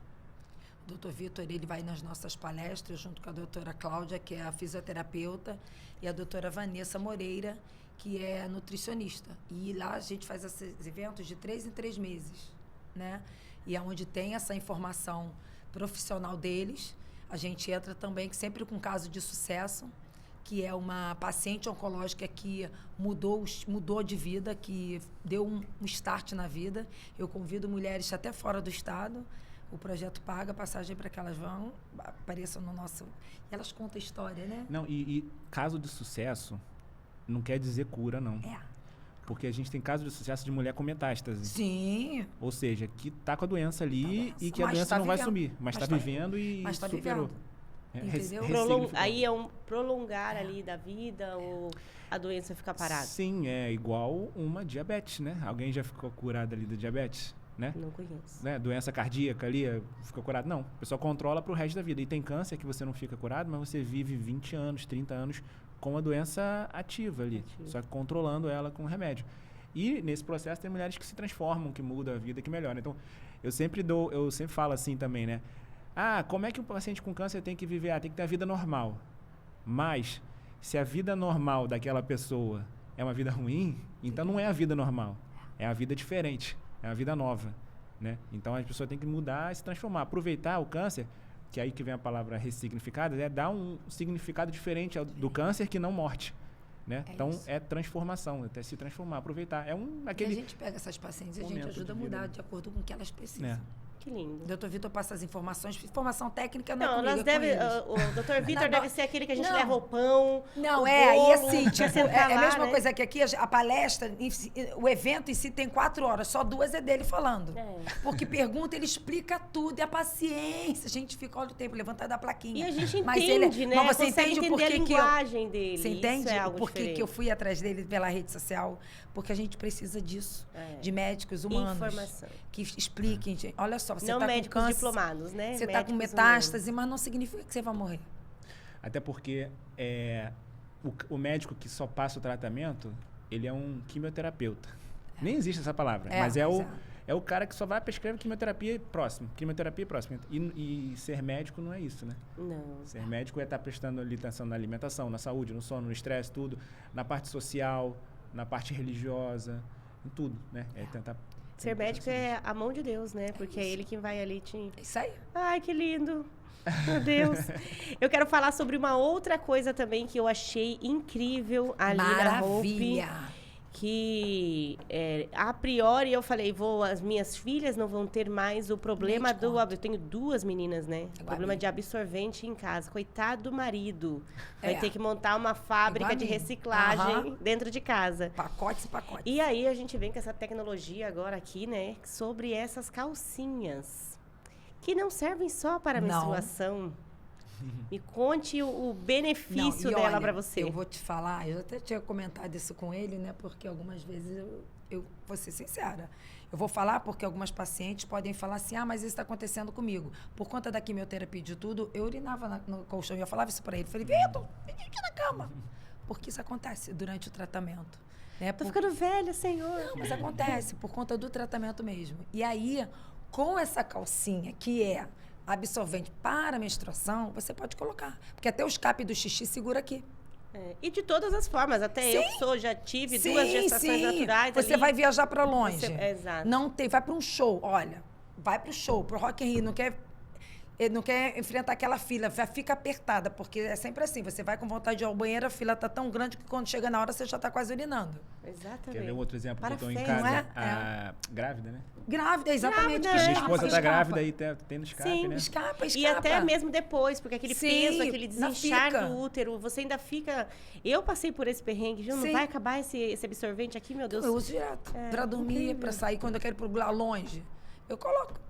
O Dr. Vitor, ele vai nas nossas palestras junto com a doutora Cláudia, que é a fisioterapeuta, e a doutora Vanessa Moreira, que é nutricionista. E lá a gente faz esses eventos de 3 em 3 meses, né? E é onde tem essa informação profissional deles. A gente entra também sempre com caso de sucesso, que é uma paciente oncológica que mudou de vida, que deu um start na vida. Eu convido mulheres até fora do estado. O projeto paga passagem para que elas apareçam no nosso... E elas contam a história, né? Não, e caso de sucesso não quer dizer cura, não. Porque a gente tem caso de sucesso de mulher com metástase. Sim. Ou seja, que está com a doença ali e que a doença não vai sumir. Mas está vivendo e superou. Entendeu? Aí é um prolongar ali da vida ou a doença ficar parada? Sim, é igual uma diabetes, né? Alguém já ficou curado ali da diabetes? Né? Não conheço. Né? Doença cardíaca ali, ficou curado? Não. A pessoa controla para o resto da vida. E tem câncer que você não fica curado, mas você vive 20 anos, 30 anos com a doença ativa ali. Só que controlando ela com remédio. E nesse processo tem mulheres que se transformam, que mudam a vida, que melhoram. Então, eu sempre falo assim também, né? Como é que um paciente com câncer tem que viver? Tem que ter a vida normal. Mas, se a vida normal daquela pessoa é uma vida ruim, então não é a vida normal. É a vida diferente. É uma vida nova, né? Então, a pessoa tem que mudar e se transformar. Aproveitar o câncer, que é aí que vem a palavra ressignificada, dar um significado diferente do câncer que não morte, né? Então, é transformação, até se transformar, aproveitar. E a gente pega essas pacientes e a gente ajuda a mudar de acordo com o que elas precisam. Que lindo. Doutor Vitor passa as informações. Informação técnica não é Não, comigo, nós é com eles. o doutor Vitor Não, deve ser aquele que a gente não. leva o pão. Não, o e bolo, assim, tipo, sentar é a lá, mesma né? coisa que aqui, a palestra, o evento em si tem 4 horas, só 2 é dele falando. É. Porque pergunta, ele explica tudo, e a paciência. A gente fica all o tempo levantando a plaquinha. E a gente Mas entende, né? Mas você Consegue entende o entender a porquê que eu... linguagem dele. Você entende Isso é algo o porquê diferente. que eu fui atrás dele pela rede social? Porque a gente precisa disso, É. de médicos humanos. Informação. Que expliquem, gente. Olha só, você Não está com médicos câncer, diplomados, né? você está com Médicos metástase, mas não significa que você vai morrer. Até porque o médico que só passa o tratamento, ele é um quimioterapeuta. Nem existe essa palavra, mas é o cara que só vai prescrever quimioterapia próximo. Quimioterapia próxima. E ser médico não é isso, né? Não. Ser médico é estar prestando ali atenção na alimentação, na saúde, no sono, no estresse, tudo. Na parte social, na parte religiosa, em tudo, né? É tentar... Ser médico é a mão de Deus, né? Porque é ele quem vai ali te... É isso aí. Ai, que lindo. Meu Deus. Eu quero falar sobre uma outra coisa também que eu achei incrível ali na Hope. Maravilha. Que a priori eu falei, as minhas filhas não vão ter mais o problema Nem te do... conto. Eu tenho 2 meninas, né? Igual Problema a mim. de absorvente em casa. Coitado do marido. Vai É. ter que montar uma fábrica Igual a de mim. reciclagem Aham. dentro de casa. Pacotes e pacotes. E aí a gente vem com essa tecnologia agora aqui, né? Sobre essas calcinhas. Que não servem só para a Não. menstruação. Me conte o benefício e dela olha, para você. Eu vou te falar, eu até tinha comentado isso com ele, né? Porque algumas vezes eu vou ser sincera. Eu vou falar porque algumas pacientes podem falar assim, mas isso está acontecendo comigo. Por conta da quimioterapia e de tudo, eu urinava no colchão e eu falava isso para ele. Falei, Vitor, vem aqui na cama. Porque isso acontece durante o tratamento. Né? Tô ficando velha, senhor. Não, mas acontece por conta do tratamento mesmo. E aí, com essa calcinha, que é absorvente para a menstruação, você pode colocar. Porque até o escape do xixi segura aqui. E de todas as formas, até eu que já tive 2 gestações naturais. Você ali. vai viajar para longe. Exato. Não tem, vai para um show, olha. Vai para o show, para o Rock in Rio, não quer enfrentar aquela fila, fica apertada, porque é sempre assim, você vai com vontade de ir ao banheiro, a fila tá tão grande que quando chega na hora você já tá quase urinando. Exatamente. Quer ver outro exemplo que eu tô em Parafés, casa? não é? Grávida, né? Grávida, exatamente. Grávida, Minha escapa, esposa tá escapa. grávida e tem no escape, Sim. né? Escapa. E até mesmo depois, porque aquele Sim, peso, aquele ainda desinchar fica. do útero, você ainda fica... Eu passei por esse perrengue, viu? Não Sim. vai acabar esse absorvente aqui, meu Deus. Eu uso direto. Pra dormir, incrível. pra sair, quando eu quero ir pro lugar longe. Eu coloco.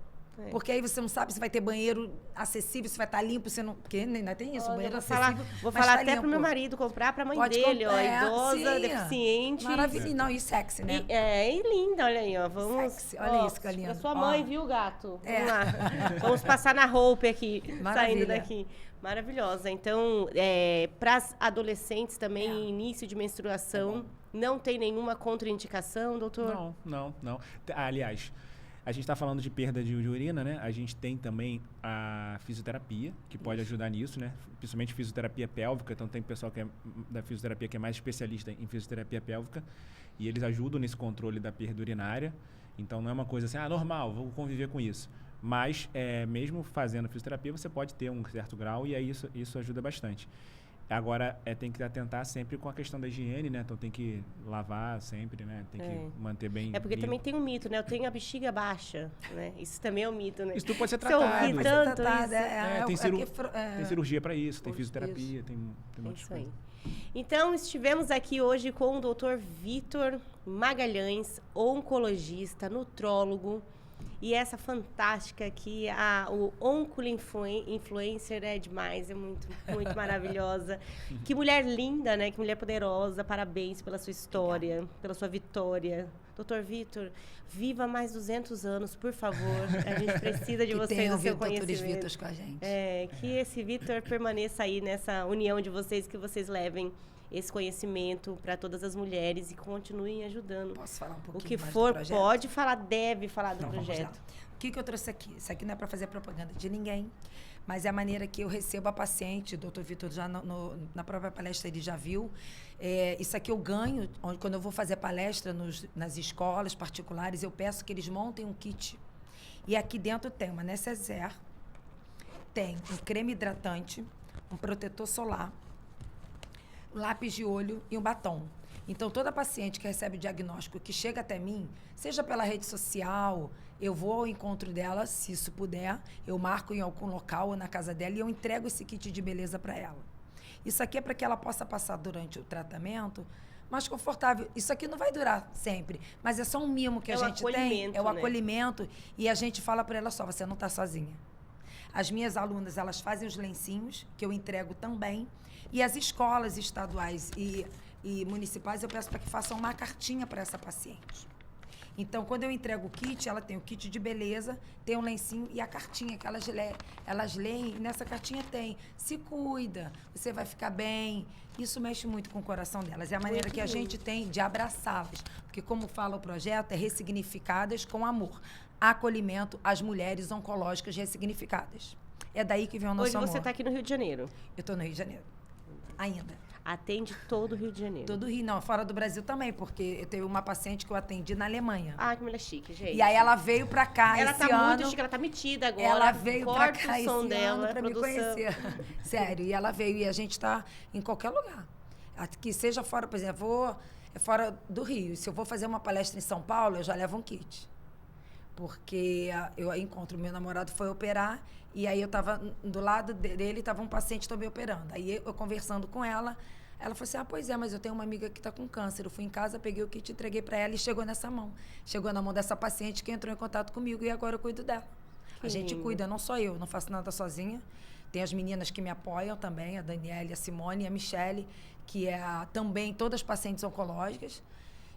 Porque aí você não sabe se vai ter banheiro acessível, se vai estar limpo, se não... Porque ainda tem isso, Olha, banheiro eu vou falar, acessível, vou mas falar tá até pro limpo. meu marido comprar, pra mãe Pode dele, comprar, idosa, sim. deficiente. Maravilha. Não, e sexy, né? E linda, olha aí, ó. Vamos. Sexy. Olha isso, que é lindo. Pra sua Ó. mãe, viu, gato? É. Vamos lá. Vamos passar na roupa aqui, Maravilha. saindo daqui. Maravilhosa. Então, para as adolescentes também, início de menstruação, não tem nenhuma contraindicação, doutor? Não. Aliás, a gente está falando de perda de urina, né? A gente tem também a fisioterapia, que pode ajudar nisso, né? Principalmente fisioterapia pélvica. Então, tem pessoal que é da fisioterapia que é mais especialista em fisioterapia pélvica. E eles ajudam nesse controle da perda urinária. Então, não é uma coisa assim, normal, vou conviver com isso. Mas, mesmo fazendo fisioterapia, você pode ter um certo grau e aí isso ajuda bastante. Agora, tem que atentar sempre com a questão da higiene, né? Então, tem que lavar sempre, né? Tem que manter bem porque limpo. também tem um mito, né? Eu tenho a bexiga baixa, né? Isso também é um mito, né? Isso tudo pode ser Se eu tratado. ouvi Pode ser tanto tratada, isso. Tem cirurgia para isso, tem Isso. fisioterapia, tem um monte de Isso aí. coisa. Então, estivemos aqui hoje com o Dr. Vitor Magalhães, oncologista, nutrólogo, e essa fantástica aqui, o Oncolo Influencer é demais, é muito, muito maravilhosa. Que mulher linda, né? Que mulher poderosa. Parabéns pela sua história, pela sua vitória. Dr. Vitor, viva mais 200 anos, por favor. A gente precisa de Que você, tenham do seu doutores conhecimento. Vitos com a gente. Que esse Vitor permaneça aí nessa união de vocês, que vocês levem esse conhecimento para todas as mulheres e continuem ajudando. Posso falar um O pouquinho que mais for, do projeto? pode falar, deve falar do Então, vamos lá. projeto. O que eu trouxe aqui? Isso aqui não é para fazer propaganda de ninguém, mas é a maneira que eu recebo a paciente. O doutor Vitor, já na própria palestra, ele já viu. Isso aqui eu ganho, quando eu vou fazer palestra nas escolas particulares, eu peço que eles montem um kit. E aqui dentro tem uma necessaire, tem um creme hidratante, um protetor solar, lápis de olho e um batom. Então, toda paciente que recebe o diagnóstico, que chega até mim, seja pela rede social, eu vou ao encontro dela, se isso puder, eu marco em algum local ou na casa dela e eu entrego esse kit de beleza para ela. Isso aqui é para que ela possa passar durante o tratamento mais confortável. Isso aqui não vai durar sempre, mas é só um mimo que a gente tem. É o acolhimento. E a gente fala para ela só, você não está sozinha. As minhas alunas, elas fazem os lencinhos, que eu entrego também. E as escolas estaduais e municipais, eu peço para que façam uma cartinha para essa paciente. Então, quando eu entrego o kit, ela tem o kit de beleza, tem um lencinho e a cartinha que elas leem. E nessa cartinha tem, se cuida, você vai ficar bem. Isso mexe muito com o coração delas. É a maneira que a gente tem de abraçá-las. Porque, como fala o projeto, é ressignificadas com amor. Acolhimento às mulheres oncológicas ressignificadas. É daí que vem o nosso amor. Hoje você está aqui no Rio de Janeiro. Eu estou no Rio de Janeiro. Ainda. Atende todo o Rio de Janeiro. Todo o Rio, não, fora do Brasil também, porque eu teve uma paciente que eu atendi na Alemanha. Ah, que mulher chique, gente. E aí ela veio pra cá esse ano. Ela tá muito chique, ela tá metida agora. Ela veio pra cá o som esse dela, ano pra me conhecer. Sério, e ela veio e a gente tá em qualquer lugar. Que seja fora, por exemplo, fora do Rio. Se eu vou fazer uma palestra em São Paulo, eu já levo um kit. Porque eu encontro, meu namorado foi operar, e aí eu tava do lado dele, tava um paciente também operando. Aí eu conversando com ela, ela falou assim, pois é, mas eu tenho uma amiga que está com câncer. Eu fui em casa, peguei o kit, entreguei para ela e chegou nessa mão. Chegou na mão dessa paciente que entrou em contato comigo e agora eu cuido dela. A gente cuida, não só eu, não faço nada sozinha. Tem as meninas que me apoiam também, a Daniela, a Simone e a Michele, que é também todas pacientes oncológicas.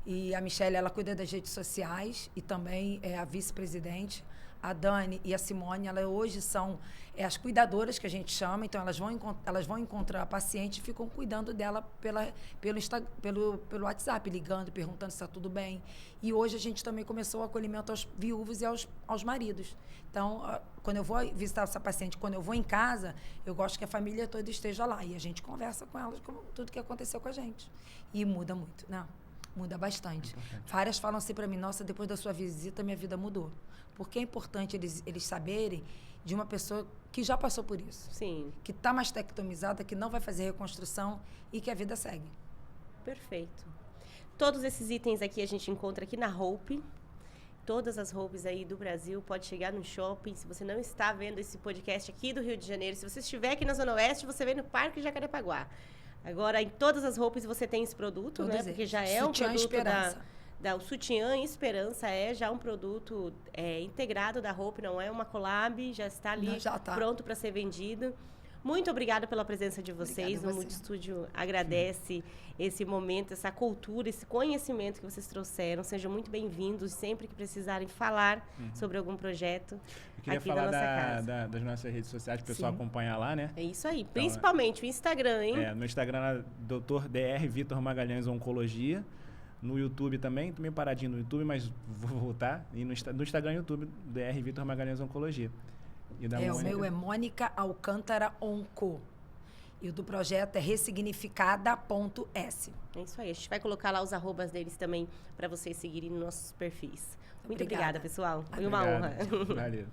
E a Michele, ela cuida das redes sociais e também é a vice-presidente. A Dani e a Simone, elas hoje são as cuidadoras que a gente chama, então elas vão encontrar a paciente e ficam cuidando dela pelo WhatsApp, ligando, perguntando se está tudo bem. E hoje a gente também começou o acolhimento aos viúvos e aos maridos. Então, quando eu vou visitar essa paciente, quando eu vou em casa, eu gosto que a família toda esteja lá. E a gente conversa com elas como tudo que aconteceu com a gente. E muda muito, né? Muda bastante. Várias falam assim para mim, nossa, depois da sua visita, minha vida mudou. Porque é importante eles saberem de uma pessoa que já passou por isso. Sim. Que está mastectomizada, que não vai fazer reconstrução e que a vida segue. Perfeito. Todos esses itens aqui a gente encontra aqui na Hope. Todas as Hopes aí do Brasil, pode chegar no shopping. Se você não está vendo esse podcast aqui do Rio de Janeiro, se você estiver aqui na Zona Oeste, você vem no Parque Jacarepaguá. Agora, em todas as Hopes você tem esse produto, né? Porque já é um produto o Sutiã Esperança é já um produto integrado da Hope, não é uma collab, já está ali pronto para ser vendido. Muito obrigada pela presença de vocês. O Multistúdio agradece esse momento, essa cultura, esse conhecimento que vocês trouxeram. Sejam muito bem-vindos sempre que precisarem falar sobre algum projeto. Eu queria aqui falar da nossa casa. das nossas redes sociais, para o pessoal acompanhar lá, né? É isso aí, então, principalmente o Instagram, hein? No Instagram é Dr. Dr. Vitor Magalhães Oncologia. No YouTube também, tô meio paradinho no YouTube, mas vou voltar. E no Instagram e YouTube, Dr. Vitor Magalhães Oncologia. E da o meu é Mônica Alcântara Onco. E o do projeto é ressignificada.s. É isso aí. A gente vai colocar lá os arrobas deles também para vocês seguirem nos nossos perfis. Muito obrigada, pessoal. Foi uma honra. Valeu.